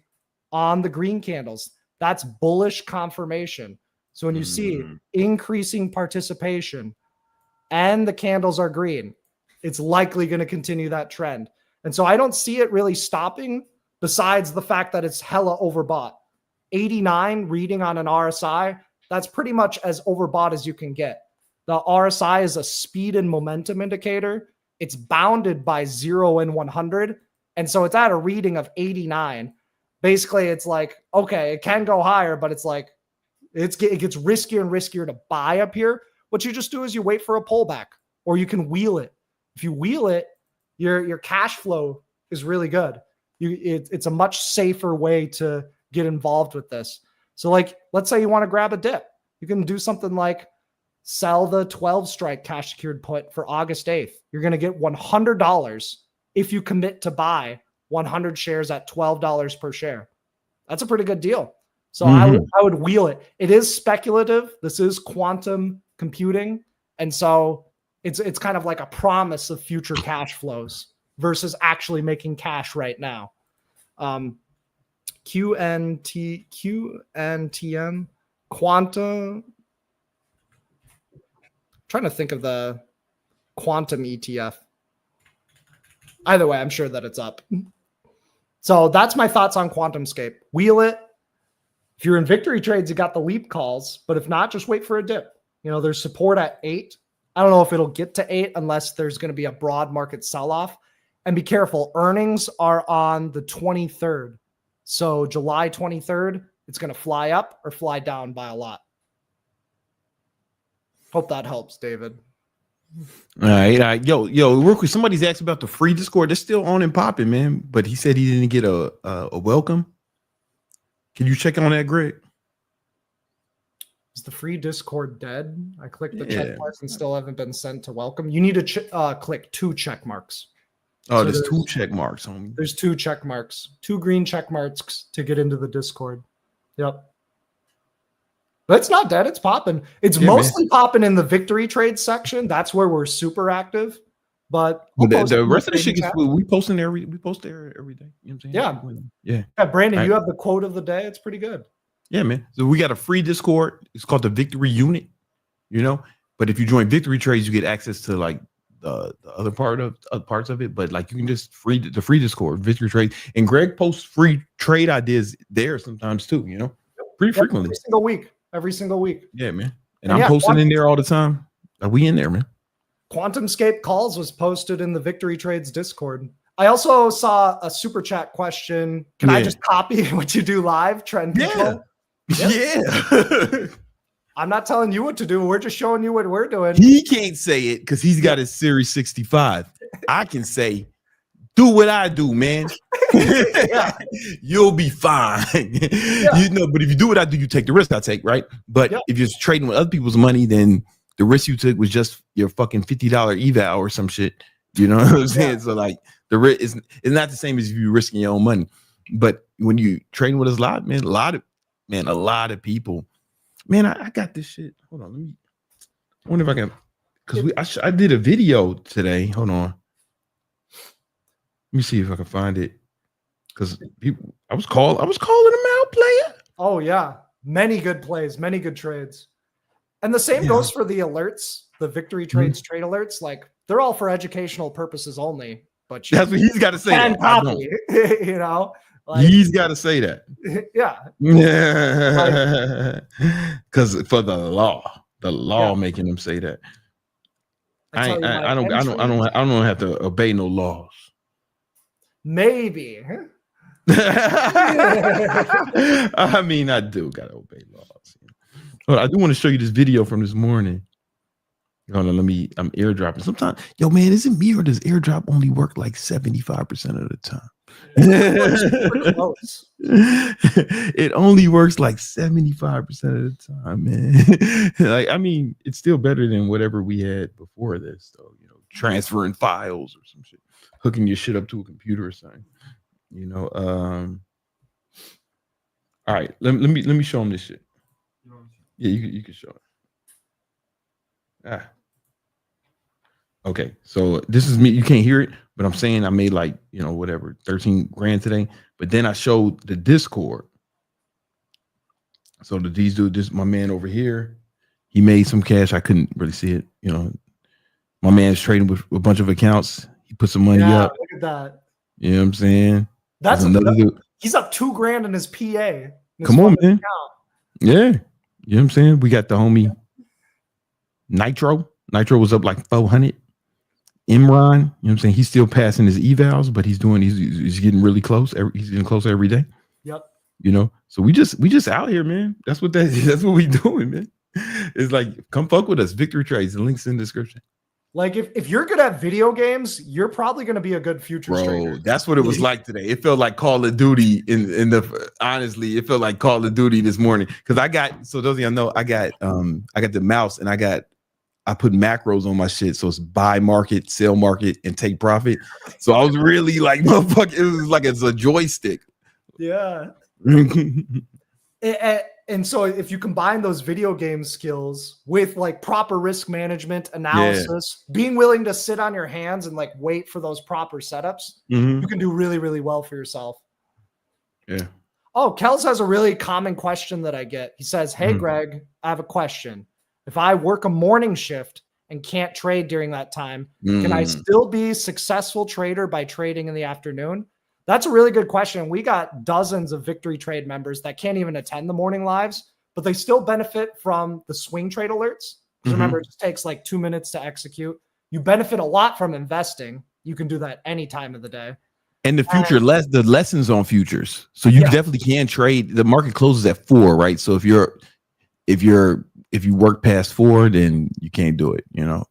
on the green candles. That's bullish confirmation. So when you see increasing participation and the candles are green, it's likely going to continue that trend. And so I don't see it really stopping besides the fact that it's hella overbought. 89 reading on an RSI, that's pretty much as overbought as you can get. The RSI is a speed and momentum indicator. It's bounded by 0 and 100. And so it's at a reading of 89. Basically, it's like, okay, it can go higher, but it's like, it gets riskier and riskier to buy up here. What you just do is you wait for a pullback, or you can wheel it. If you wheel it, your cash flow is really good. It's a much safer way to get involved with this. So like, let's say you want to grab a dip. You can do something like sell the 12 strike cash secured put for August 8th. You're going to get $100 if you commit to buy 100 shares at $12 per share. That's a pretty good deal. So I would wheel it. It is speculative. This is quantum computing. And so it's kind of like a promise of future cash flows versus actually making cash right now. QNTM, quantum. Trying to think of the quantum ETF. Either way, I'm sure that it's up. So that's my thoughts on QuantumScape. Wheel it. If you're in Victory Trades, you got the leap calls, but if not, just wait for a dip. You know, there's support at 8. I don't know if it'll get to 8 unless there's going to be a broad market sell-off. And be careful, earnings are on the 23rd. So July 23rd, it's going to fly up or fly down by a lot. Hope that helps, David. All right. Yo, real quick. Somebody's asked about the free Discord. They're still on and popping, man. But he said he didn't get a welcome. Can you check on that, Greg? Is the free Discord dead? I clicked the check marks and still haven't been sent to welcome. You need to click 2 check marks. Oh, so there's 2 check marks, homie. There's 2 check marks, 2 green check marks to get into the Discord. Yep. But it's not dead. It's popping. It's mostly popping in the Victory Trade section. That's where we're super active. But the rest of the shit, we post there every day. You know what I'm saying? Yeah. Brandon, you have the quote of the day. It's pretty good. Yeah, man. So we got a free Discord. It's called the Victory Unit. You know, but if you join Victory Trades, you get access to like the other parts of it. But like you can just the free Discord, Victory Trades, and Greg posts free trade ideas there sometimes too. You know, pretty frequently. Every single week. Yeah, man. And I'm posting in there all the time. Are we in there, man? QuantumScape calls was posted in the Victory Trades Discord. I also saw a super chat question. Can I just copy what you do live? Trend control? Yeah. I'm not telling you what to do. We're just showing you what we're doing. He can't say it because he's got his Series 65. I can say, do what I do, man. You'll be fine. You know, but if you do what I do, you take the risk I take, right? But if you're trading with other people's money, then the risk you took was just your fucking $50 eval or some shit. You know what I'm saying? So like the risk is not the same as if you're risking your own money. But when you trading with us live, man, a lot of people, man, I got this shit. Hold on, I wonder if I can, because I did a video today. Hold on. Let me see if I can find it. Because I was calling them out, player. Oh, yeah. Many good plays, many good trades. And the same goes for the alerts, the Victory Trades trade alerts. Like, they're all for educational purposes only. But that's what he's got to say. And copy, you know? Like, he's got to say that. Yeah. Because for the law making him say that. I tell you my don't have to obey no laws. Maybe. I mean, I do gotta obey laws. But I do want to show you this video from this morning. Hold on, I'm airdropping. Sometimes, yo, man, is it me or does airdrop only work like 75% of the time? Close. It only works like 75% of the time, man. Like, I mean, it's still better than whatever we had before this, though. You know, transferring files or some shit, hooking your shit up to a computer or something. You know, all right, let me show them this shit. Yeah, you can show it. Okay, so this is me. You can't hear it, but I'm saying I made like, you know, whatever, 13 grand today. But then I showed the Discord. So these dude, this my man over here, he made some cash. I couldn't really see it. You know, my man's trading with a bunch of accounts. He put some money up. Look at that. You know what I'm saying? That's another dude. He's up $2 grand in his PA. Come on, man. Yeah. You know what I'm saying? We got the homie Nitro. Nitro was up like 400. Imran, you know what I'm saying? He's still passing his evals, but he's getting really close. He's getting closer every day. Yep. You know, so we just out here, man. That's what we doing, man. It's like, come fuck with us. Victory trades. The link's in the description. Like if you're good at video games, you're probably going to be a good futures trader. That's what it was like today. It felt like Call of Duty honestly, it felt like Call of Duty this morning. Because so those of y'all know, I got the mouse and I put macros on my shit. So it's buy market, sell market, and take profit. So I was really like, motherfucker, it was like it's a joystick. Yeah. And so if you combine those video game skills with like proper risk management analysis, being willing to sit on your hands and like wait for those proper setups, you can do really, really well for yourself. Yeah. Oh, Kels has a really common question that I get. He says, hey, Greg, I have a question. If I work a morning shift and can't trade during that time, can I still be a successful trader by trading in the afternoon? That's a really good question. We got dozens of Victory Trade members that can't even attend the morning lives, but they still benefit from the swing trade alerts. Because remember, it just takes like 2 minutes to execute. You benefit a lot from investing. You can do that any time of the day. And the future, the lessons on futures. So you definitely can trade. The market closes at 4, right? So if you work past 4, then you can't do it. You know,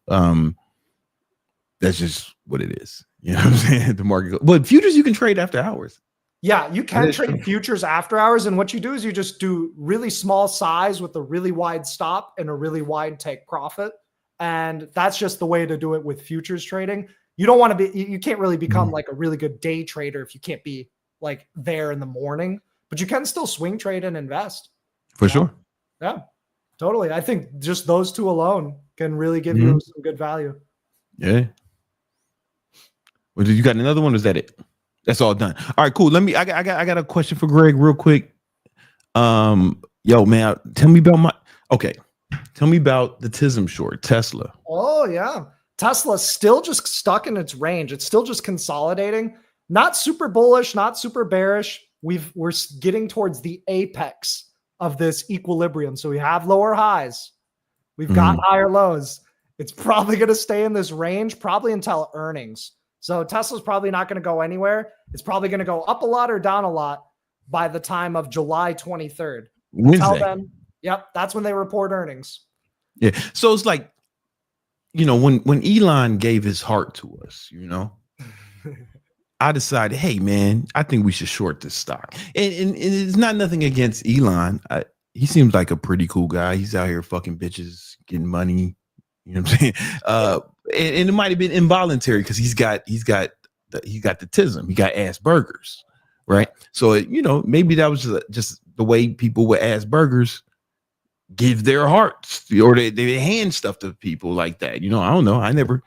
that's just what it is. You know what I'm saying? The market, but futures you can trade after hours. Yeah, you can trade futures after hours. And what you do is you just do really small size with a really wide stop and a really wide take profit. And that's just the way to do it with futures trading. You don't want to be, you can't really become like a really good day trader if you can't be like there in the morning, but you can still swing trade and invest. For sure. Yeah, totally. I think just those two alone can really give you some good value. Yeah. Well, you got another one? Or is that it? That's all done. All right, cool. I got a question for Greg real quick. Yo, man, tell me about the TISM short, Tesla. Oh, yeah. Tesla's still just stuck in its range. It's still just consolidating. Not super bullish, not super bearish. We're getting towards the apex of this equilibrium. So we have lower highs. We've got higher lows. It's probably going to stay in this range probably until earnings. So Tesla's probably not going to go anywhere. It's probably going to go up a lot or down a lot by the time of July 23rd. Until then, yep, that's when they report earnings. Yeah. So it's like, you know, when Elon gave his heart to us, you know, I decided, hey, man, I think we should short this stock. And it's not nothing against Elon. He seems like a pretty cool guy. He's out here fucking bitches, getting money. You know what I'm saying? And it might have been involuntary because he's got the TISM. He got Asperger's, right? So you know, maybe that was just the way people with Asperger's give their hearts, or they hand stuff to people like that. You know, I don't know. I never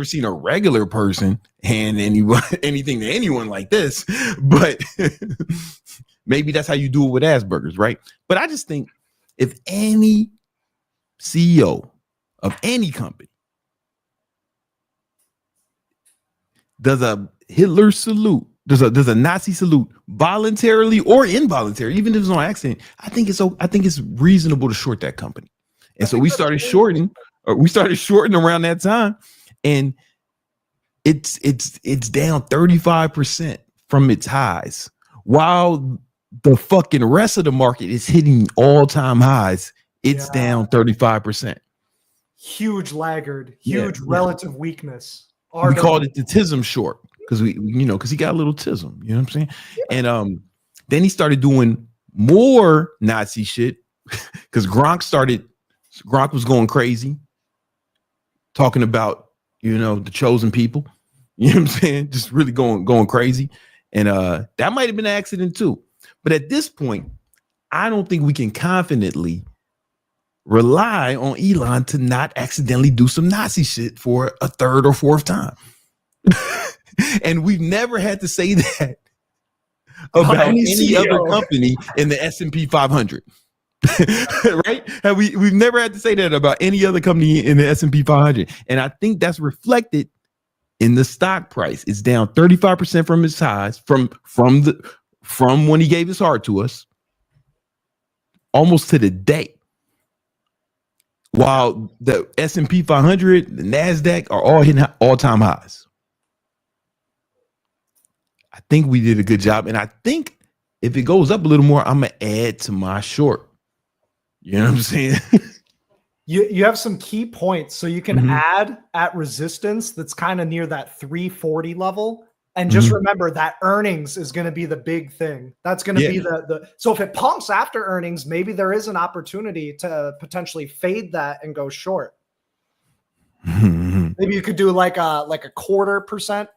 seen a regular person hand anything to anyone like this, but maybe that's how you do it with Asperger's, right? But I just think if any CEO of any company does a Hitler salute, does a Nazi salute voluntarily or involuntary, even if it's on accident, I think it's reasonable to short that company. And so we started shorting We started shorting around that time, and it's down 35% from its highs, while the fucking rest of the market is hitting all-time highs. It's down 35%. Huge laggard, huge relative weakness. We called it the TISM short because because he got a little TISM. You know what I'm saying? Yeah. And then he started doing more Nazi shit because Gronk was going crazy, talking about the chosen people. You know what I'm saying? Just really going crazy. And that might have been an accident too. But at this point, I don't think we can confidently rely on Elon to not accidentally do some Nazi shit for a third or fourth time. And we've never had to say that about any other company in the S&P 500. Right? We've never had to say that about any other company in the S&P 500. And I think that's reflected in the stock price. It's down 35% from its highs from when he gave his heart to us, almost to the day. While the S&P 500, the NASDAQ are all hitting all-time highs. I think we did a good job. And I think if it goes up a little more, I'm going to add to my short. You know what I'm saying? You have some key points. So you can add at resistance that's kind of near that 340 level. And just remember that earnings is going to be the big thing. That's going to be the so if it pumps after earnings, maybe there is an opportunity to potentially fade that and go short. Maybe you could do like a 0.25%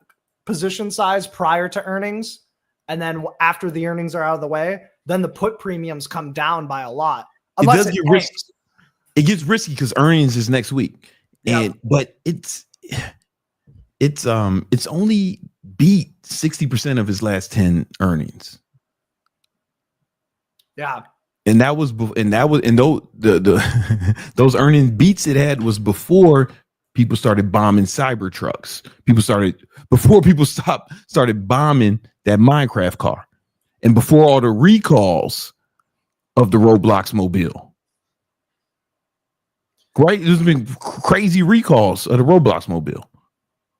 position size prior to earnings. And then after the earnings are out of the way, then the put premiums come down by a lot. Unless it get risky. It gets risky because earnings is next week. But it's only beat 60% of his last 10 earnings. Yeah. And those those earning beats it had was before people started bombing Cybertrucks. Before people started bombing that Minecraft car, and before all the recalls of the Roblox mobile. Right? There's been crazy recalls of the Roblox mobile.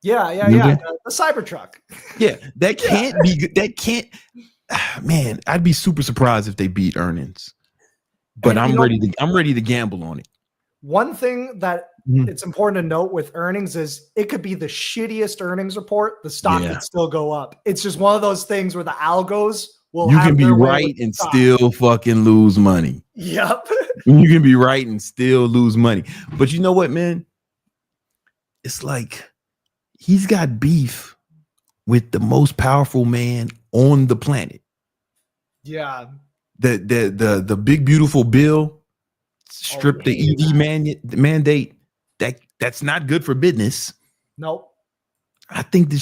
Yeah. The Cybertruck. Yeah, that can't be good. That can't. Man, I'd be super surprised if they beat earnings. But I'm ready to gamble on it. One thing that it's important to note with earnings is it could be the shittiest earnings report. The stock could still go up. It's just one of those things where the algos will. You can be right and still fucking lose money. Yep. You can be right and still lose money. But you know what, man? It's like he's got beef with the most powerful man on the planet. Yeah. The big beautiful bill stripped the EV mandate. That's not good for business. Nope. I think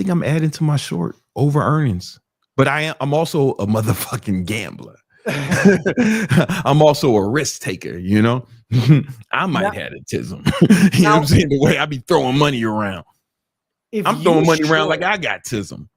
I'm adding to my short over earnings. But I'm also a motherfucking gambler. I'm also a risk taker, I might have a tism. You know what I'm saying? The way I be throwing money around. I'm throwing money around like I got tism.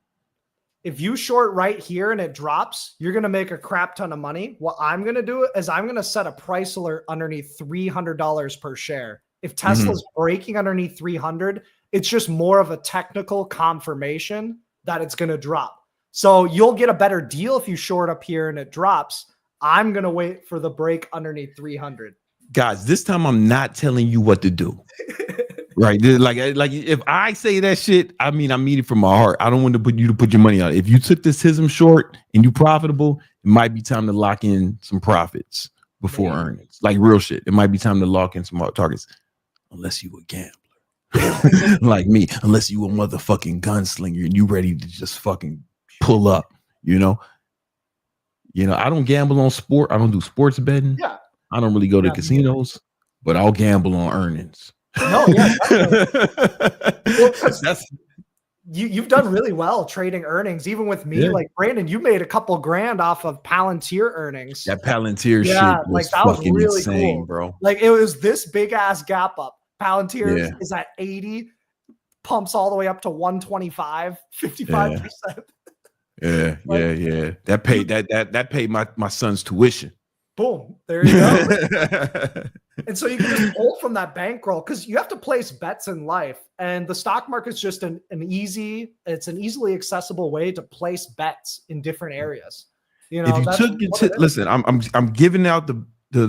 If you short right here and it drops, you're going to make a crap ton of money. What I'm going to do is I'm going to set a price alert underneath $300 per share. If Tesla's breaking underneath 300, it's just more of a technical confirmation that it's going to drop. So you'll get a better deal if you short up here and it drops. I'm going to wait for the break underneath 300. Guys, this time I'm not telling you what to do. Right. Like if I say that shit, I mean it from my heart. I don't want to put your money on it. If you took this TISM short and you profitable, it might be time to lock in some profits before earnings. Like real shit. It might be time to lock in some targets. Unless you a gambler. Like me. Unless you a motherfucking gunslinger and you ready to just fucking pull up, I don't gamble on sport. I don't do sports betting. Yeah. I don't really go to casinos, but I'll gamble on earnings. No, yeah. Well, you've done really well trading earnings, even with me. Yeah. Like Brandon, you made a couple grand off of Palantir earnings. That Palantir shit was that fucking was really insane, cool, bro. Like it was this big ass gap up. Palantir is at 80, pumps all the way up to 125, 55%. Yeah. That paid my son's tuition. Boom. There you go. And so you can just pull from that bankroll because you have to place bets in life. And the stock market's just an easily accessible way to place bets in different areas. You know, if you took it, listen, I'm giving out the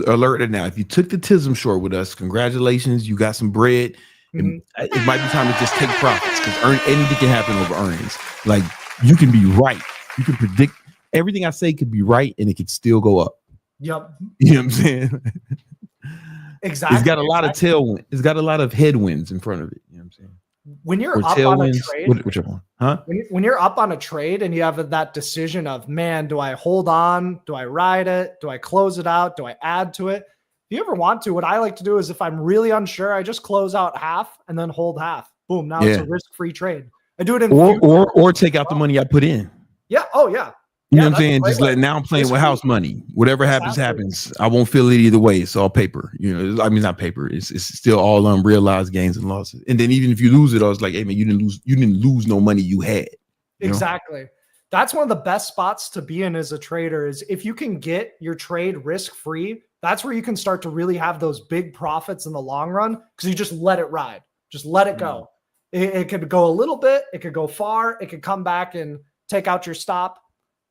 alert now. If you took the TISM short with us, congratulations, you got some bread. It might be time to just take profits because anything can happen over earnings. Like you can be right, you can predict everything I say could be right, and it could still go up. Yep. You know what I'm saying? Exactly. It's got a lot of tailwind. It's got a lot of headwinds in front of it. You know what I'm saying? When you're up on a trade, whichever one, huh? When you're up on a trade and you have that decision of, man, do I hold on? Do I ride it? Do I close it out? Do I add to it? If you ever want to, what I like to do is if I'm really unsure, I just close out half and then hold half. Boom. Now it's a risk-free trade. I do it in or take out the money I put in. Yeah. Oh yeah. You know what I'm saying? Just now I'm playing with house money. Whatever happens. I won't feel it either way. It's all paper. You know, I mean, not paper. It's still all unrealized gains and losses. And then even if you lose it, I was like, hey man, you didn't lose no money you had. Exactly. That's one of the best spots to be in as a trader is if you can get your trade risk-free, that's where you can start to really have those big profits in the long run because you just let it ride. Just let it go. It could go a little bit. It could go far. It could come back and take out your stop.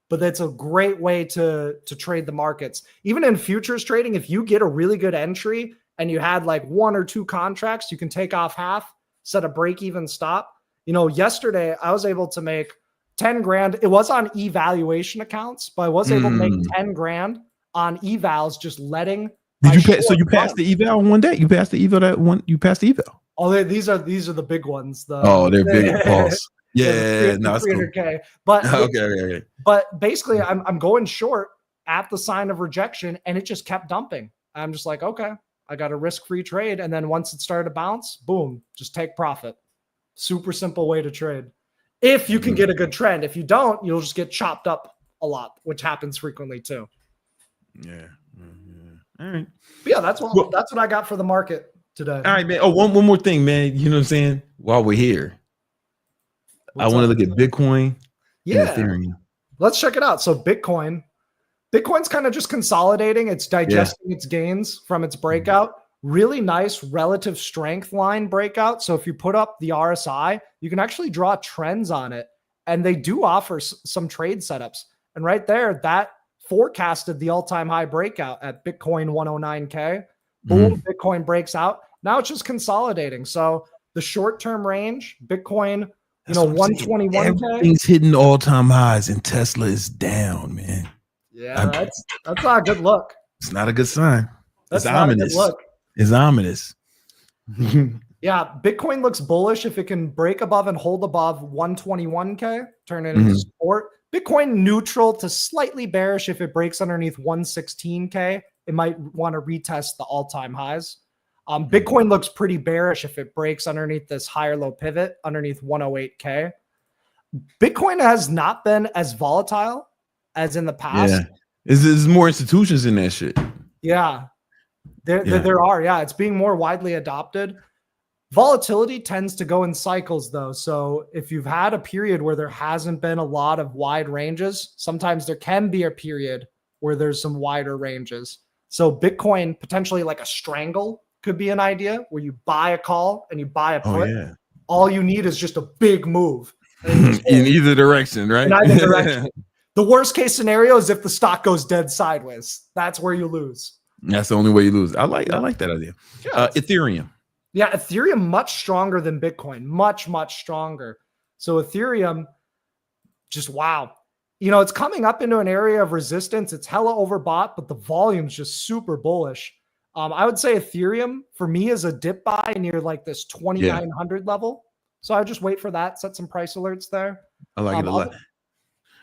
But that's a great way to trade the markets. Even in futures trading, if you get a really good entry and you had like 1 or 2 contracts, you can take off half, set a break-even stop. You know, yesterday I was able to make 10 grand. It was on evaluation accounts, but I was able to make 10 grand on evals just letting. Did you pay? So you passed the eval in one day? You passed the eval You passed the eval. Oh, these are the big ones. They're big balls. Yeah, no, that's 300K. Cool. But okay. But basically, I'm going short at the sign of rejection, and it just kept dumping. I'm just like, okay, I got a risk-free trade, and then once it started to bounce, boom, just take profit. Super simple way to trade. If you can get a good trend, if you don't, you'll just get chopped up a lot, which happens frequently too. Yeah. All right. But yeah, that's what I got for the market today. All right, man. Oh, one more thing, man. You know what I'm saying? While we're here. I want to look at Bitcoin and Ethereum. Let's check it out. So Bitcoin's kind of just consolidating. It's digesting its gains from its breakout. Really nice relative strength line breakout. So if you put up the RSI, you can actually draw trends on it. And they do offer some trade setups. And right there, that forecasted the all-time high breakout at Bitcoin 109K. Boom, Bitcoin breaks out. Now it's just consolidating. So the short-term range, Bitcoin, 121K. Everything's hitting all-time highs and Tesla is down, man. Yeah, that's not a good look. It's not a good sign. That's it's ominous. Look. It's ominous. Yeah, Bitcoin looks bullish if it can break above and hold above 121K, turn it into support. Bitcoin neutral to slightly bearish if it breaks underneath 116K. It might want to retest the all-time highs. Bitcoin looks pretty bearish if it breaks underneath this higher low pivot underneath 108K. Bitcoin has not been as volatile as in the past. Yeah, there's more institutions in that shit. Yeah, there are. Yeah, it's being more widely adopted. Volatility tends to go in cycles, though. So if you've had a period where there hasn't been a lot of wide ranges, sometimes there can be a period where there's some wider ranges. So Bitcoin, potentially like a strangle, could be an idea where you buy a call and you buy a put. Oh, yeah. All you need is just a big move. In either direction, right? In either direction. The worst case scenario is if the stock goes dead sideways. That's where you lose. That's the only way you lose. I like that idea. Yeah, Ethereum. Yeah, Ethereum much stronger than Bitcoin. Much, much stronger. So Ethereum, just wow. It's coming up into an area of resistance. It's hella overbought, but the volume's just super bullish. I would say Ethereum for me is a dip buy near like this 2,900 level. So I would just wait for that, set some price alerts there. I like it a lot.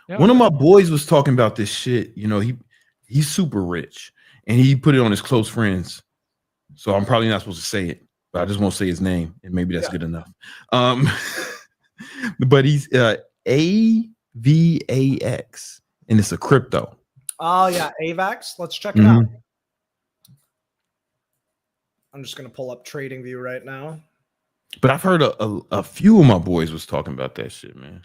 Yeah. One of my boys was talking about this shit. He's super rich and he put it on his close friends. So I'm probably not supposed to say it, but I just won't say his name and maybe that's good enough. But he's AVAX and it's a crypto. Oh yeah, AVAX. Let's check it out. I'm just going to pull up TradingView right now. But I've heard a few of my boys was talking about that shit, man.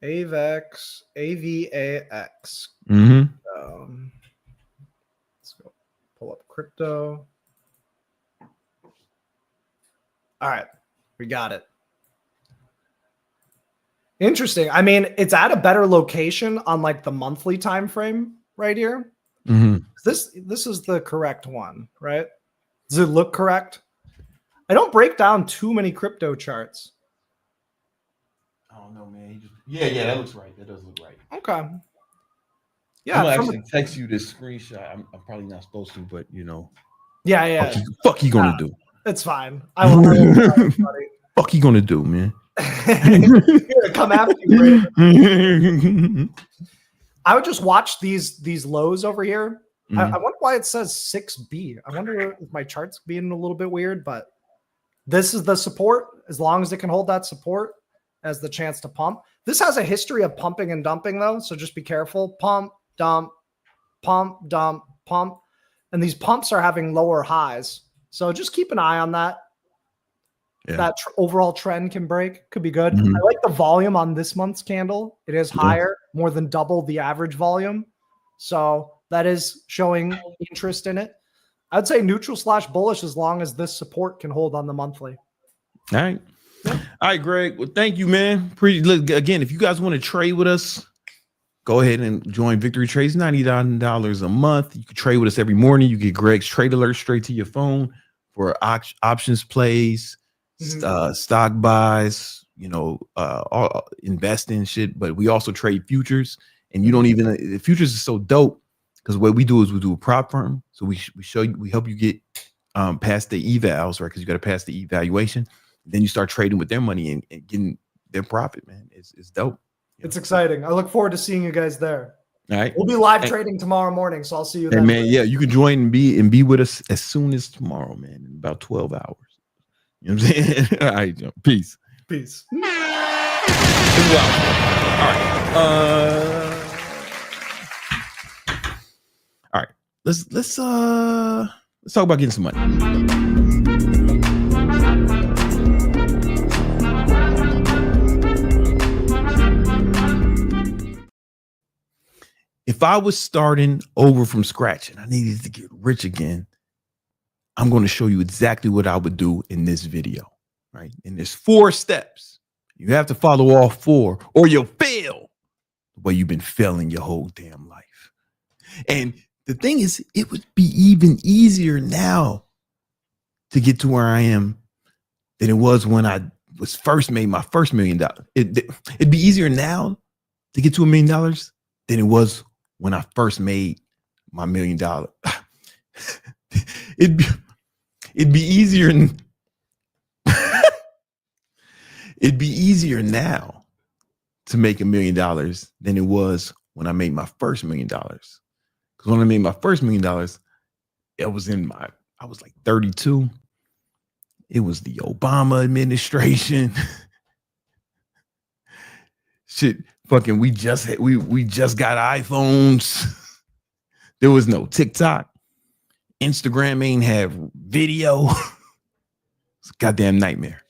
AVAX. Mm-hmm. Let's go pull up crypto. All right, we got it. Interesting. I mean, it's at a better location on like the monthly time frame right here. Mm-hmm. This is the correct one, right? Does it look correct? I don't break down too many crypto charts. I don't know, man. Yeah, that looks right. That does look right. Okay. Yeah, I'm gonna actually text you this screenshot. I'm probably not supposed to, but you know. Yeah. Fuck you gonna do? It's fine. I will fuck you gonna do, man? Come after you. I would just watch these lows over here. Mm-hmm. I wonder why it says 6B. I wonder if my chart's being a little bit weird, but this is the support. As long as it can hold that support, as the chance to pump. This has a history of pumping and dumping though, so just be careful. Pump, dump, pump, dump, pump. And these pumps are having lower highs. So just keep an eye on that. Yeah. That overall trend can break. Could be good. Mm-hmm. I like the volume on this month's candle. It is higher, more than double the average volume. So that is showing interest in it. I'd say neutral / bullish as long as this support can hold on the monthly. All right. Yeah. All right, Greg. Well, thank you, man. Look, again, if you guys want to trade with us, go ahead and join Victory Trades. $99 a month. You can trade with us every morning. You get Greg's trade alert straight to your phone for options plays, stock buys, all investing shit. But we also trade futures, and you don't even. The futures is so dope because what we do is we do a prop firm. So we show you, we help you get past the evals, right? Because you got to pass the evaluation. Then you start trading with their money and getting their profit, man. It's dope. It's exciting. I look forward to seeing you guys there. All right. We'll be live trading tomorrow morning, so I'll see you then. Man, yeah, you can join and be with us as soon as tomorrow, man, in about 12 hours. You know what I'm saying? All right, Joe. Peace. Peace. All right. All right. Let's talk about getting some money. If I was starting over from scratch and I needed to get rich again, I'm going to show you exactly what I would do in this video, right? And there's 4 steps. You have to follow all 4 or you'll fail the way you've been failing your whole damn life. And the thing is, it would be even easier now to get to where I am than it was when I was first made my first $1 million. It'd be easier now to get to $1 million than it was when I first made my $1 million. It'd be easier. It'd be easier now to make $1 million than it was when I made my first $1 million. Because when I made my first $1 million, I was like 32. It was the Obama administration. Shit. Fucking, we just got iPhones. There was no TikTok. Instagram ain't have video. It's a goddamn nightmare.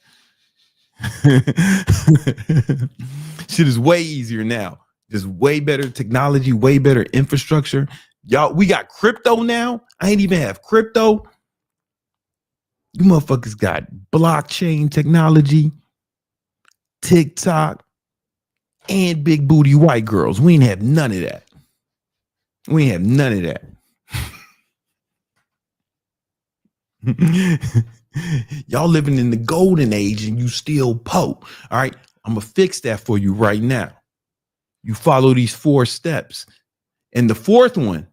Shit is way easier now. There's way better technology, way better infrastructure. Y'all, we got crypto now. I ain't even have crypto. You motherfuckers got blockchain technology, TikTok, and big booty white girls. We ain't have none of that. We ain't have none of that. Y'all living in the golden age and you still po. All right. I'm going to fix that for you right now. You follow these 4 steps. And the fourth one,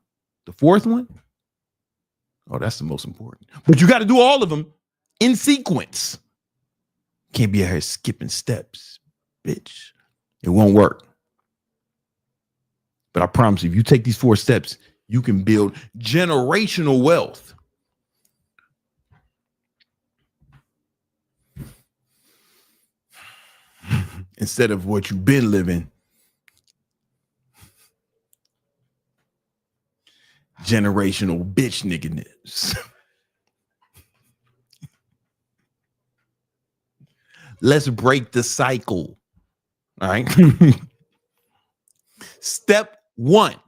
oh, that's the most important. But you got to do all of them in sequence. Can't be out here skipping steps, bitch. It won't work. But I promise you, if you take these 4 steps, you can build generational wealth. Instead of what you've been living. Generational bitch niggas. Let's break the cycle. All right. Step 1. If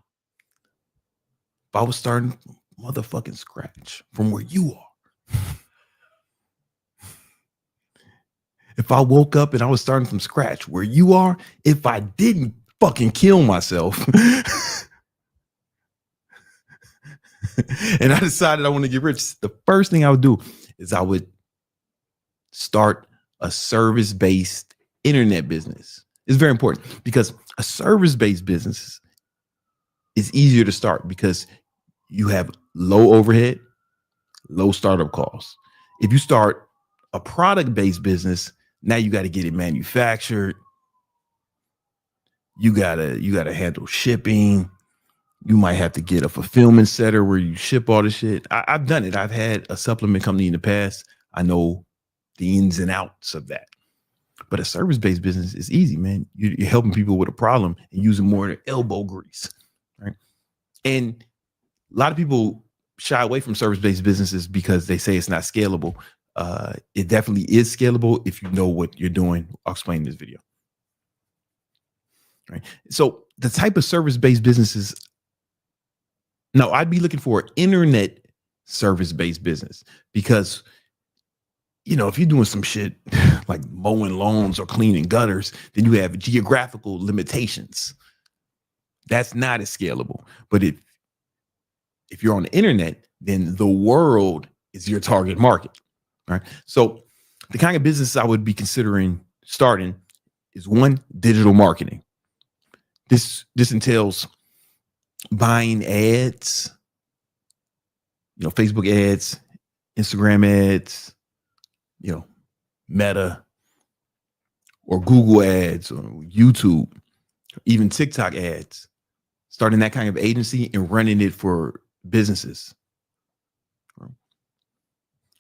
I was starting motherfucking scratch from where you are. If I woke up and I was starting from scratch where you are, if I didn't fucking kill myself and I decided I want to get rich, the first thing I would do is I would start a service-based internet business. It's very important because a service-based business is easier to start because you have low overhead, low startup costs. If you start a product-based business, now you got to get it manufactured. You gotta handle shipping. You might have to get a fulfillment center where you ship all the shit. I've done it. I've had a supplement company in the past. I know the ins and outs of that. But a service-based business is easy, man. You're helping people with a problem and using more of their elbow grease, right? And a lot of people shy away from service-based businesses because they say it's not scalable. It definitely is scalable if you know what you're doing. I'll explain in this video. Right. So the type of service-based businesses, no, I'd be looking for an internet service-based business because, you know, if you're doing some shit like mowing lawns or cleaning gutters, then you have geographical limitations. That's not as scalable. But if you're on the internet, then the world is your target market. Right. So the kind of business I would be considering starting is one, digital marketing. This entails buying ads, you know, Facebook ads, Instagram ads, you know, Meta or Google ads or YouTube, even TikTok ads, starting that kind of agency and running it for businesses.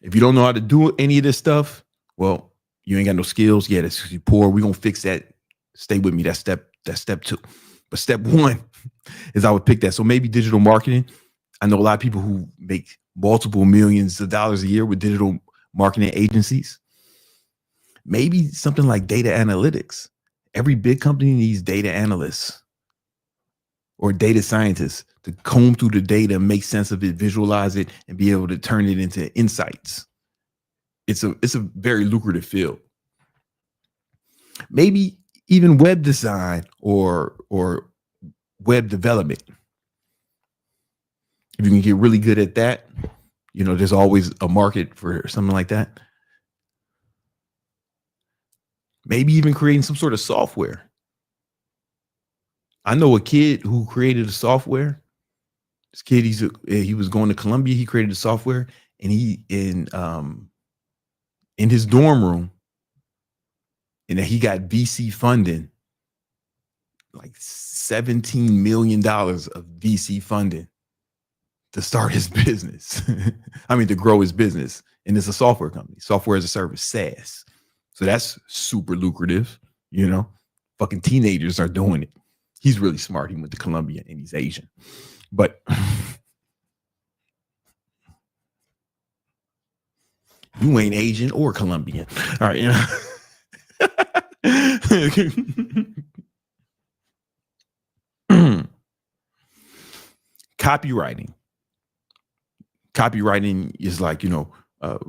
If you don't know how to do any of this stuff, well, you ain't got no skills. Yeah, that's because you're poor. We're going to fix that. Stay with me. That's step 2. But step 1 is I would pick that. So maybe digital marketing. I know a lot of people who make multiple millions of dollars a year with digital marketing agencies. Maybe something like data analytics. Every big company needs data analysts or data scientists to comb through the data, make sense of it, visualize it, and be able to turn it into insights. It's a very lucrative field. Maybe even web design or web development. If you can get really good at that, you know, there's always a market for something like that. Maybe even creating some sort of software. I know a kid who created a software. This kid, he was going to Columbia. He created a software, and he in his dorm room, and then he got VC funding, like $17 million of VC funding to start his business. I mean, to grow his business. And it's a software company, software as a service, SaaS. So that's super lucrative. You know, fucking teenagers are doing it. He's really smart. He went to Columbia and he's Asian. But you ain't Asian or Colombian. All right. You know? Copywriting is like, you know,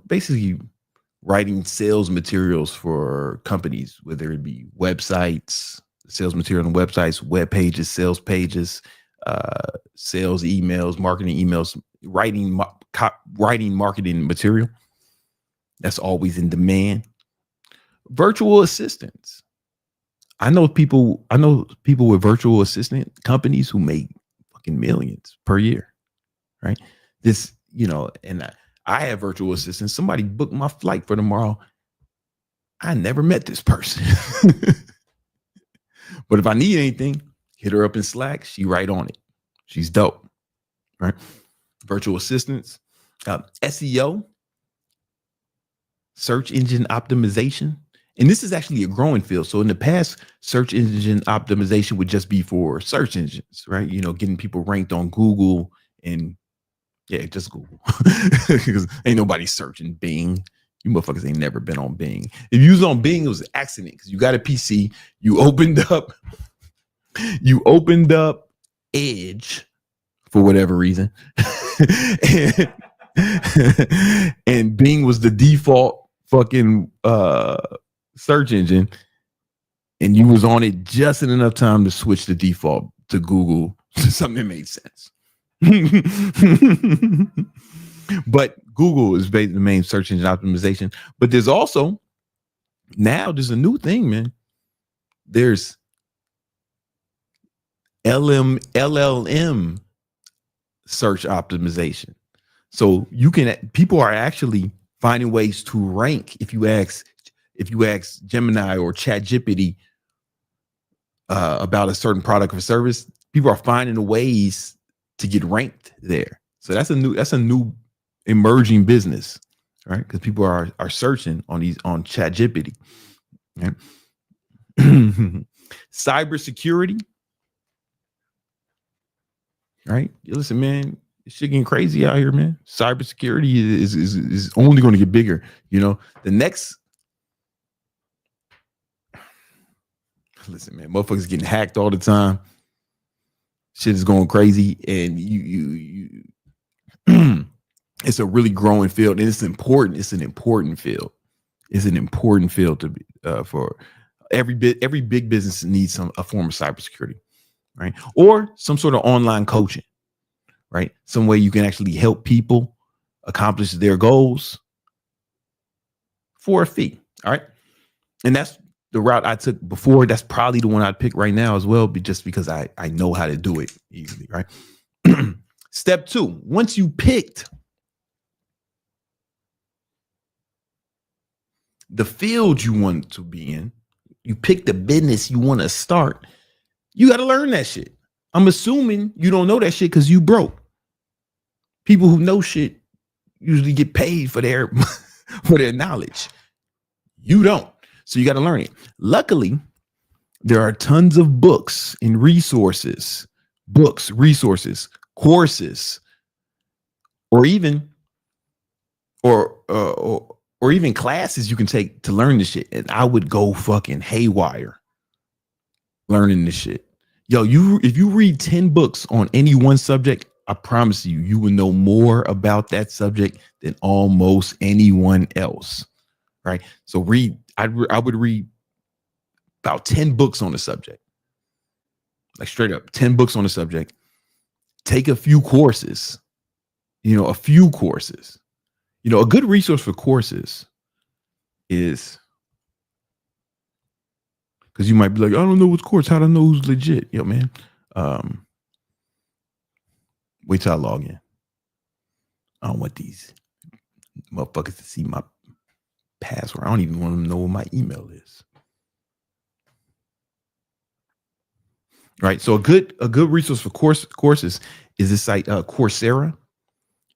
basically writing sales materials for companies, whether it be websites, sales material on websites, web pages, sales pages, sales emails, marketing emails, writing marketing material. That's always in demand. Virtual assistants. I know people with virtual assistant companies who make fucking millions per year, right? This, you know, and I have virtual assistants. Somebody booked my flight for tomorrow. I never met this person. But if I need anything, hit her up in Slack. She right on it. She's dope, right? Virtual assistants, SEO, search engine optimization. And this is actually a growing field. So in the past, search engine optimization would just be for search engines, right? You know, getting people ranked on Google and yeah, just Google. Because ain't nobody searching Bing. You motherfuckers ain't never been on Bing. If you was on Bing, it was an accident because you got a PC. You opened up Edge for whatever reason. And Bing was the default fucking search engine, and you was on it just in enough time to switch the default to Google to something that made sense. But Google is the main search engine optimization. But there's also there's a new thing, man. There's LLM search optimization. So people are actually finding ways to rank. If you ask Gemini or ChatGPT about a certain product or service, people are finding ways to get ranked there. So that's a new emerging business, right? Because people are searching on ChatGPT. Right? Cybersecurity, right? Listen, man, shit getting crazy out here, man. Cybersecurity is only going to get bigger. You know, the next. Listen, man, motherfuckers getting hacked all the time. Shit is going crazy, and you it's a really growing field, and it's important. It's an important field. It's an important field to be for every big business needs a form of cybersecurity, right? Or some sort of online coaching, right? Some way you can actually help people accomplish their goals for a fee. All right, and that's the route I took before. That's probably the one I'd pick right now as well, just because I know how to do it easily, right? Step 2, once you picked the field you want to be in, you pick the business you want to start, you got to learn that shit. I'm assuming you don't know that shit because you broke. People who know shit usually get paid for their for their knowledge. You don't. So you got to learn it. Luckily, there are tons of books and resources, courses, or even classes you can take to learn this shit. And I would go fucking haywire learning this shit. Yo, if you read 10 books on any one subject, I promise you will know more about that subject than almost anyone else. Right? So I would read about 10 books on the subject. Like straight up 10 books on the subject. Take a few courses. A good resource for courses is, because you might be like, I don't know what's course. How do I know who's legit? Yo, man. Wait till I log in. I don't want these motherfuckers to see my password. I don't even want them to know what my email is. Right. So a good resource for courses is this site, Coursera.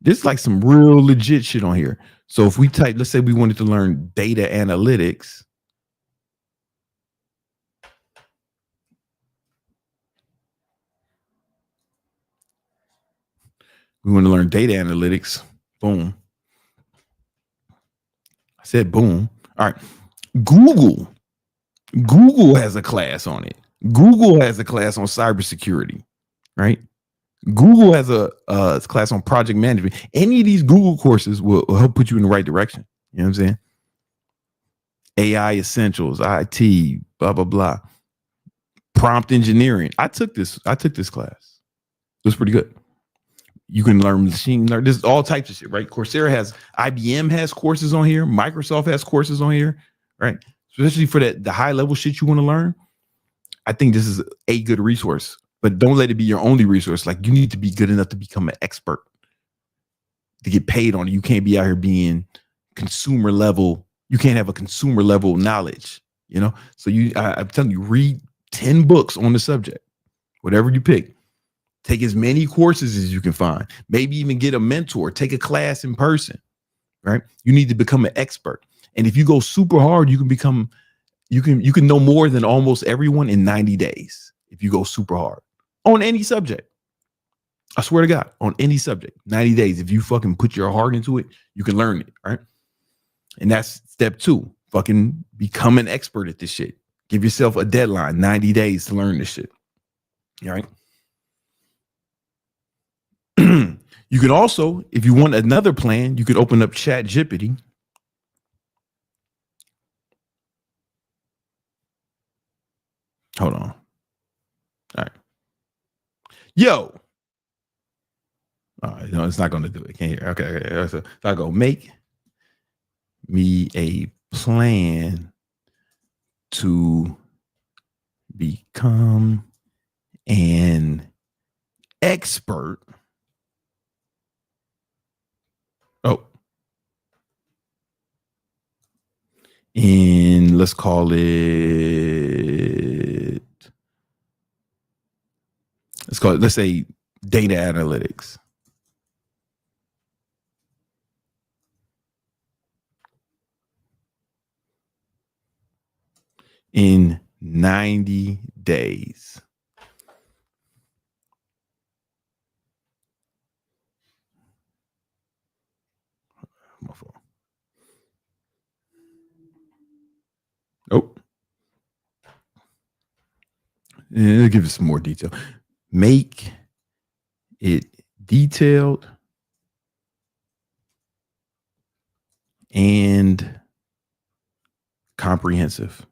There's like some real legit shit on here. So if we type, let's say we wanted to learn data analytics. We want to learn data analytics. Boom. I said boom. All right. Google has a class on it. Google has a class on cybersecurity, right? Google has a class on project management. Any of these Google courses will help put you in the right direction. You know what I'm saying? AI essentials, IT, blah, blah, blah. Prompt engineering. I took this class. It was pretty good. You can learn machine learning. There's all types of shit, right? IBM has courses on here. Microsoft has courses on here, right? Especially for the high level shit you want to learn. I think this is a good resource, but don't let it be your only resource. Like, you need to be good enough to become an expert to get paid on it. You can't be out here being consumer level. You can't have a consumer level knowledge, So I'm telling you, read 10 books on the subject, whatever you pick. Take as many courses as you can find. Maybe even get a mentor. Take a class in person, right? You need to become an expert. And if you go super hard, you can know more than almost everyone in 90 days if you go super hard on any subject. I swear to God, on any subject, 90 days. If you fucking put your heart into it, you can learn it, right? And that's step 2. Fucking become an expert at this shit. Give yourself a deadline, 90 days to learn this shit. All right? You can also, if you want another plan, you could open up ChatGPT. Hold on. All right. Yo. All right, no, it's not going to do it. Can't hear. Okay. So I go, make me a plan to become an expert. In, let's call it, let's say data analytics. In 90 days. My fault. Oh. It'll give us some more detail. Make it detailed and comprehensive.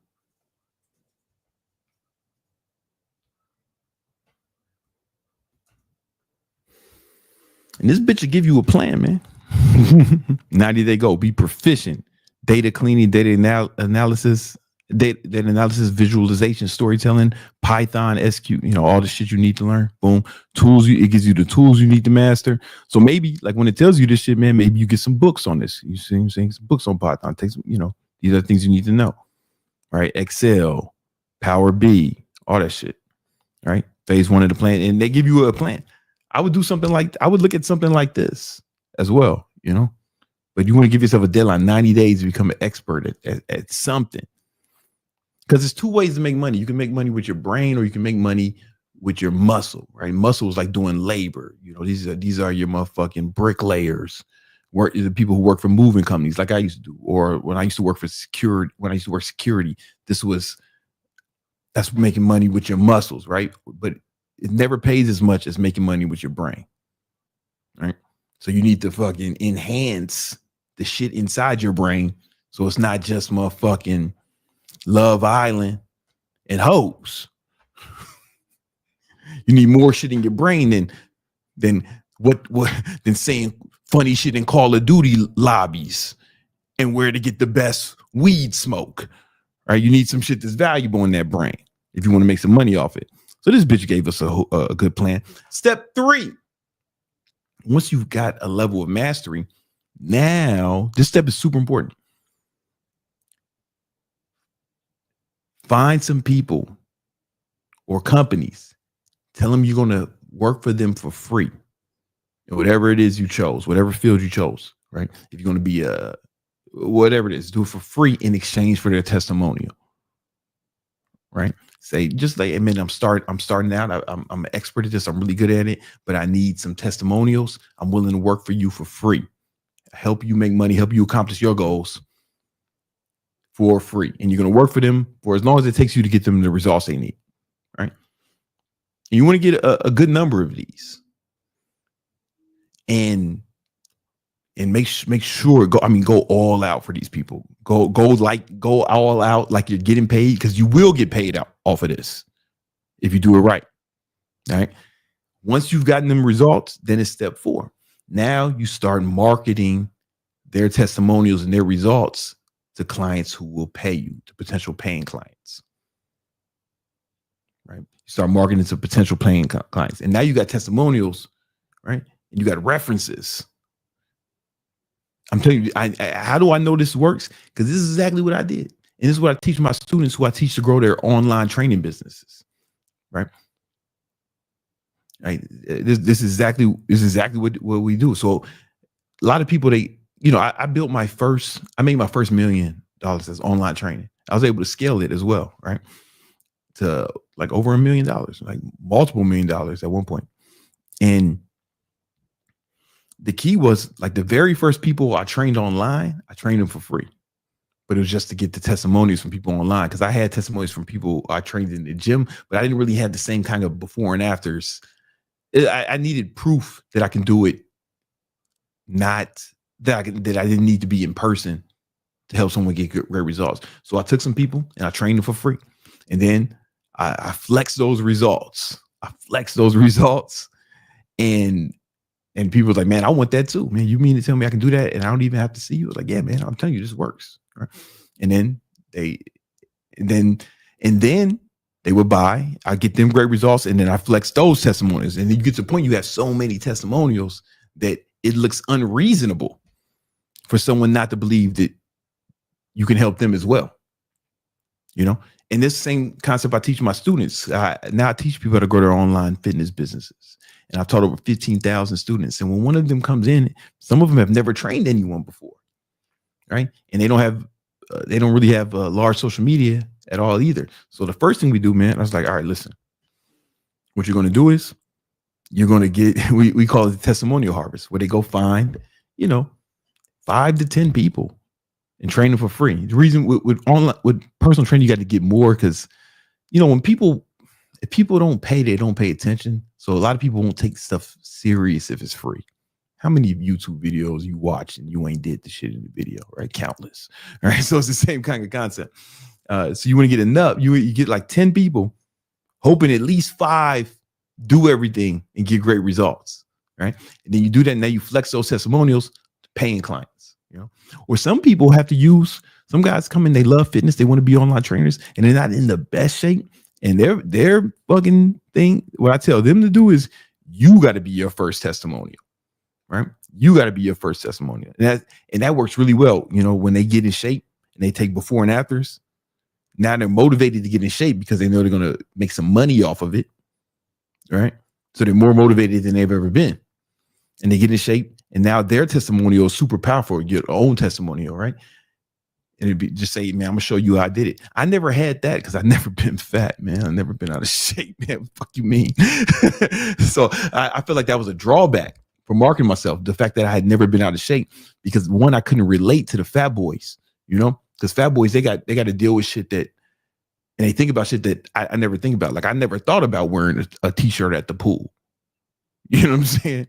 And this bitch will give you a plan, man. 90-day goal. Be proficient. Data cleaning, data analysis, visualization, storytelling, Python, SQ, all the shit you need to learn. Boom. Tools, it gives you the tools you need to master. So maybe like when it tells you this shit, man, maybe you get some books on this. You see what I'm saying? Some books on Python. Take some, these are things you need to know. Right? Excel, Power B, all that shit. Right? Phase 1 of the plan. And they give you a plan. I would look at something like this as well, but you want to give yourself a deadline, 90 days to become an expert at something. Because there's two ways to make money. You can make money with your brain, or you can make money with your muscle, right? Muscle is like doing labor. These are your motherfucking bricklayers, the people who work for moving companies like I used to do, or when I used to work for security, that's making money with your muscles, right? But it never pays as much as making money with your brain, right? So you need to fucking enhance the shit inside your brain, so it's not just motherfucking Love Island and hoes. You need more shit in your brain than saying funny shit in Call of Duty lobbies and where to get the best weed smoke. Right? You need some shit that's valuable in that brain if you want to make some money off it. So this bitch gave us a good plan. Step 3. Once you've got a level of mastery, now this step is super important. Find some people or companies. Tell them you're going to work for them for free. Whatever it is you chose, whatever field you chose, right? If you're going to be whatever it is, do it for free in exchange for their testimonial, right? Say, just like, admit, I'm starting out. I'm an expert at this. I'm really good at it, but I need some testimonials. I'm willing to work for you for free. Help you make money, help you accomplish your goals for free. And you're going to work for them for as long as it takes you to get them the results they need, right? And you want to get a good number of these. And make sure go all out for these people. Go all out like you're getting paid, because you will get paid out off of this if you do it right. All right. Once you've gotten them results, then it's step 4. Now you start marketing their testimonials and their results to clients who will pay you, to potential paying clients. Right. You start marketing to potential paying clients. And now you got testimonials, right? And you got references. I'm telling you, how do I know this works? Because this is exactly what I did. And this is what I teach my students, who I teach to grow their online training businesses. Right. Right. This is exactly what we do. So a lot of people, I made my first $1 million as online training. I was able to scale it as well, right? To like over $1 million, like multiple $1 million at one point. And the key was, like, the very first people I trained online, I trained them for free. But it was just to get the testimonials from people online, because I had testimonials from people I trained in the gym, but I didn't really have the same kind of before and afters. I needed proof that I can do it not that I didn't need to be in person to help someone get great results. So I took some people and I trained them for free. And then I flexed those results. And people was like, man, I want that too. Man, you mean to tell me I can do that and I don't even have to see you? I was like, yeah, man, I'm telling you, this works. Right? And then they would buy, I get them great results, and then I flex those testimonials. And then you get to the point you have so many testimonials that it looks unreasonable for someone not to believe that you can help them as well. You know, and this same concept I teach my students. Now I teach people how to grow their online fitness businesses. And I've taught over 15,000 students. And when one of them comes in, some of them have never trained anyone before, right? And they don't really have large social media at all either. So the first thing we do, man, I was like, all right, listen, what you're going to do is you're going to get, we call it the testimonial harvest, where they go find, 5 to 10 people and train them for free. The reason with personal training, you got to get more because, if people don't pay, they don't pay attention. So a lot of people won't take stuff serious if it's free. How many YouTube videos you watch and you ain't did the shit in the video, right? Countless. All right. So it's the same kind of concept. So you want to get enough, you get like 10 people, hoping at least 5 do everything and get great results. Right. And then you do that. And now you flex those testimonials to paying clients, or some people have to use, some guys come in, they love fitness. They want to be online trainers and they're not in the best shape. And their fucking thing, what I tell them to do is you got to be your first testimonial, right? You got to be your first testimonial. And that works really well. When they get in shape and they take before and afters, now they're motivated to get in shape because they know they're going to make some money off of it, right? So they're more motivated than they've ever been. And they get in shape and now their testimonial is super powerful. Your own testimonial, right? And it'd be just say, man, I'm gonna show you how I did it. I never had that because I've never been fat, man. I've never been out of shape, man. What the fuck you mean? So I feel like that was a drawback for marketing myself. The fact that I had never been out of shape because one, I couldn't relate to the fat boys, because fat boys, they got to deal with shit that, and they think about shit that I never think about. Like I never thought about wearing a t-shirt at the pool. You know what I'm saying?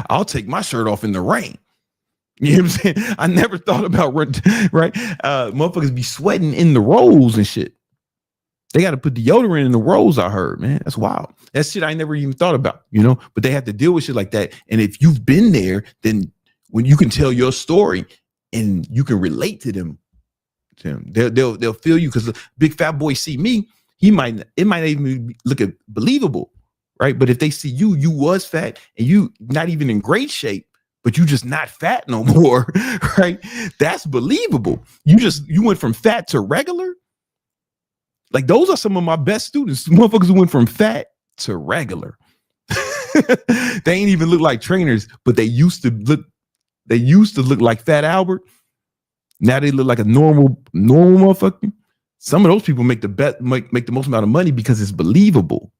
I'll take my shirt off in the rain. You know what I'm saying? I never thought about right. Motherfuckers be sweating in the rolls and shit. They got to put deodorant in the rolls. I heard, man, that's wild. That's shit I never even thought about, but they have to deal with shit like that. And if you've been there, then when you can tell your story and you can relate to them, they'll feel you. Because big fat boy see me, it might even look believable, right? But if they see you was fat and you not even in great shape, but you just not fat no more, right? That's believable. You went from fat to regular. Like those are some of my best students. Motherfuckers who went from fat to regular. They ain't even look like trainers, but they used to look like Fat Albert. Now they look like a normal motherfucker. Some of those people make the most amount of money because it's believable.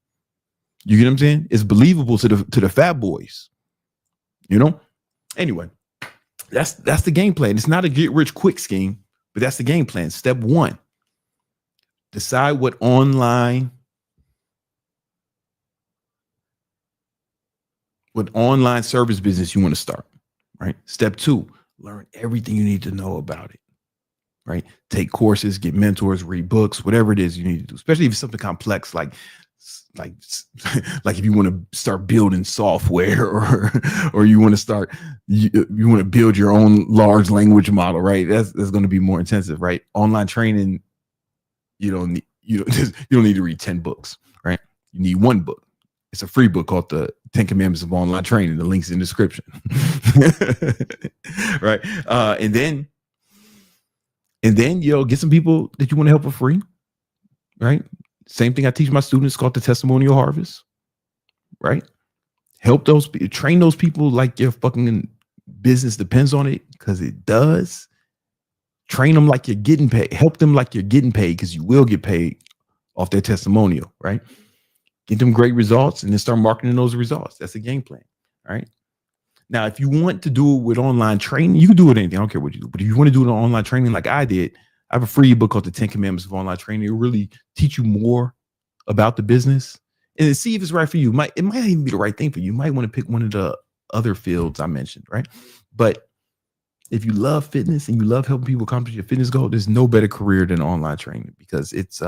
You get what I'm saying? It's believable to the fat boys. Anyway, that's the game plan. It's not a get rich quick scheme, but that's the game plan. Step 1, decide what online service business you want to start, right? Step 2, learn everything you need to know about it, right? Take courses, get mentors, read books, whatever it is you need to do, especially if it's something complex like if you want to start building software or you want to start, you want to build your own large language model, right? That's going to be more intensive, right? Online training, you don't need to read 10 books, right? You need 1 book. It's a free book called The 10 Commandments of Online Training. The link's in the description. Right. And then, get some people that you want to help for free, right? Same thing I teach my students, called the Testimonial Harvest, right? Help train those people like your fucking business depends on it, because it does. Train them like you're getting paid. Help them like you're getting paid, because you will get paid off their testimonial, right? Get them great results and then start marketing those results. That's the game plan, right? Now, if you want to do it with online training, you can do it anything. I don't care what you do. But if you want to do it on online training like I did, I have a free ebook called The 10 Commandments of Online Training. It will really teach you more about the business and see if it's right for you. It might even be the right thing for you. You might want to pick one of the other fields I mentioned, right? But if you love fitness and you love helping people accomplish your fitness goal, there's no better career than online training because it's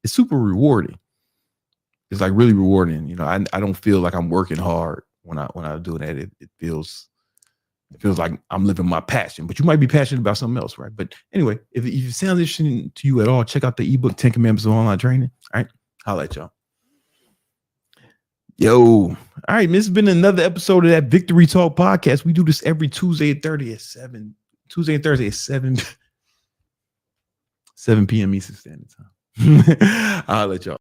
super rewarding. It's like really rewarding. You know, I don't feel like I'm working hard when I'm doing that. It feels like I'm living my passion, but you might be passionate about something else, right? But anyway, if it sounds interesting to you at all, check out the ebook 10 Commandments of Online Training. All right. Holla at y'all. Yo. All right. This has been another episode of that Victory Talk podcast. We do this every Tuesday and Thursday at 7 7 p.m. Eastern Standard Time. I'll let y'all.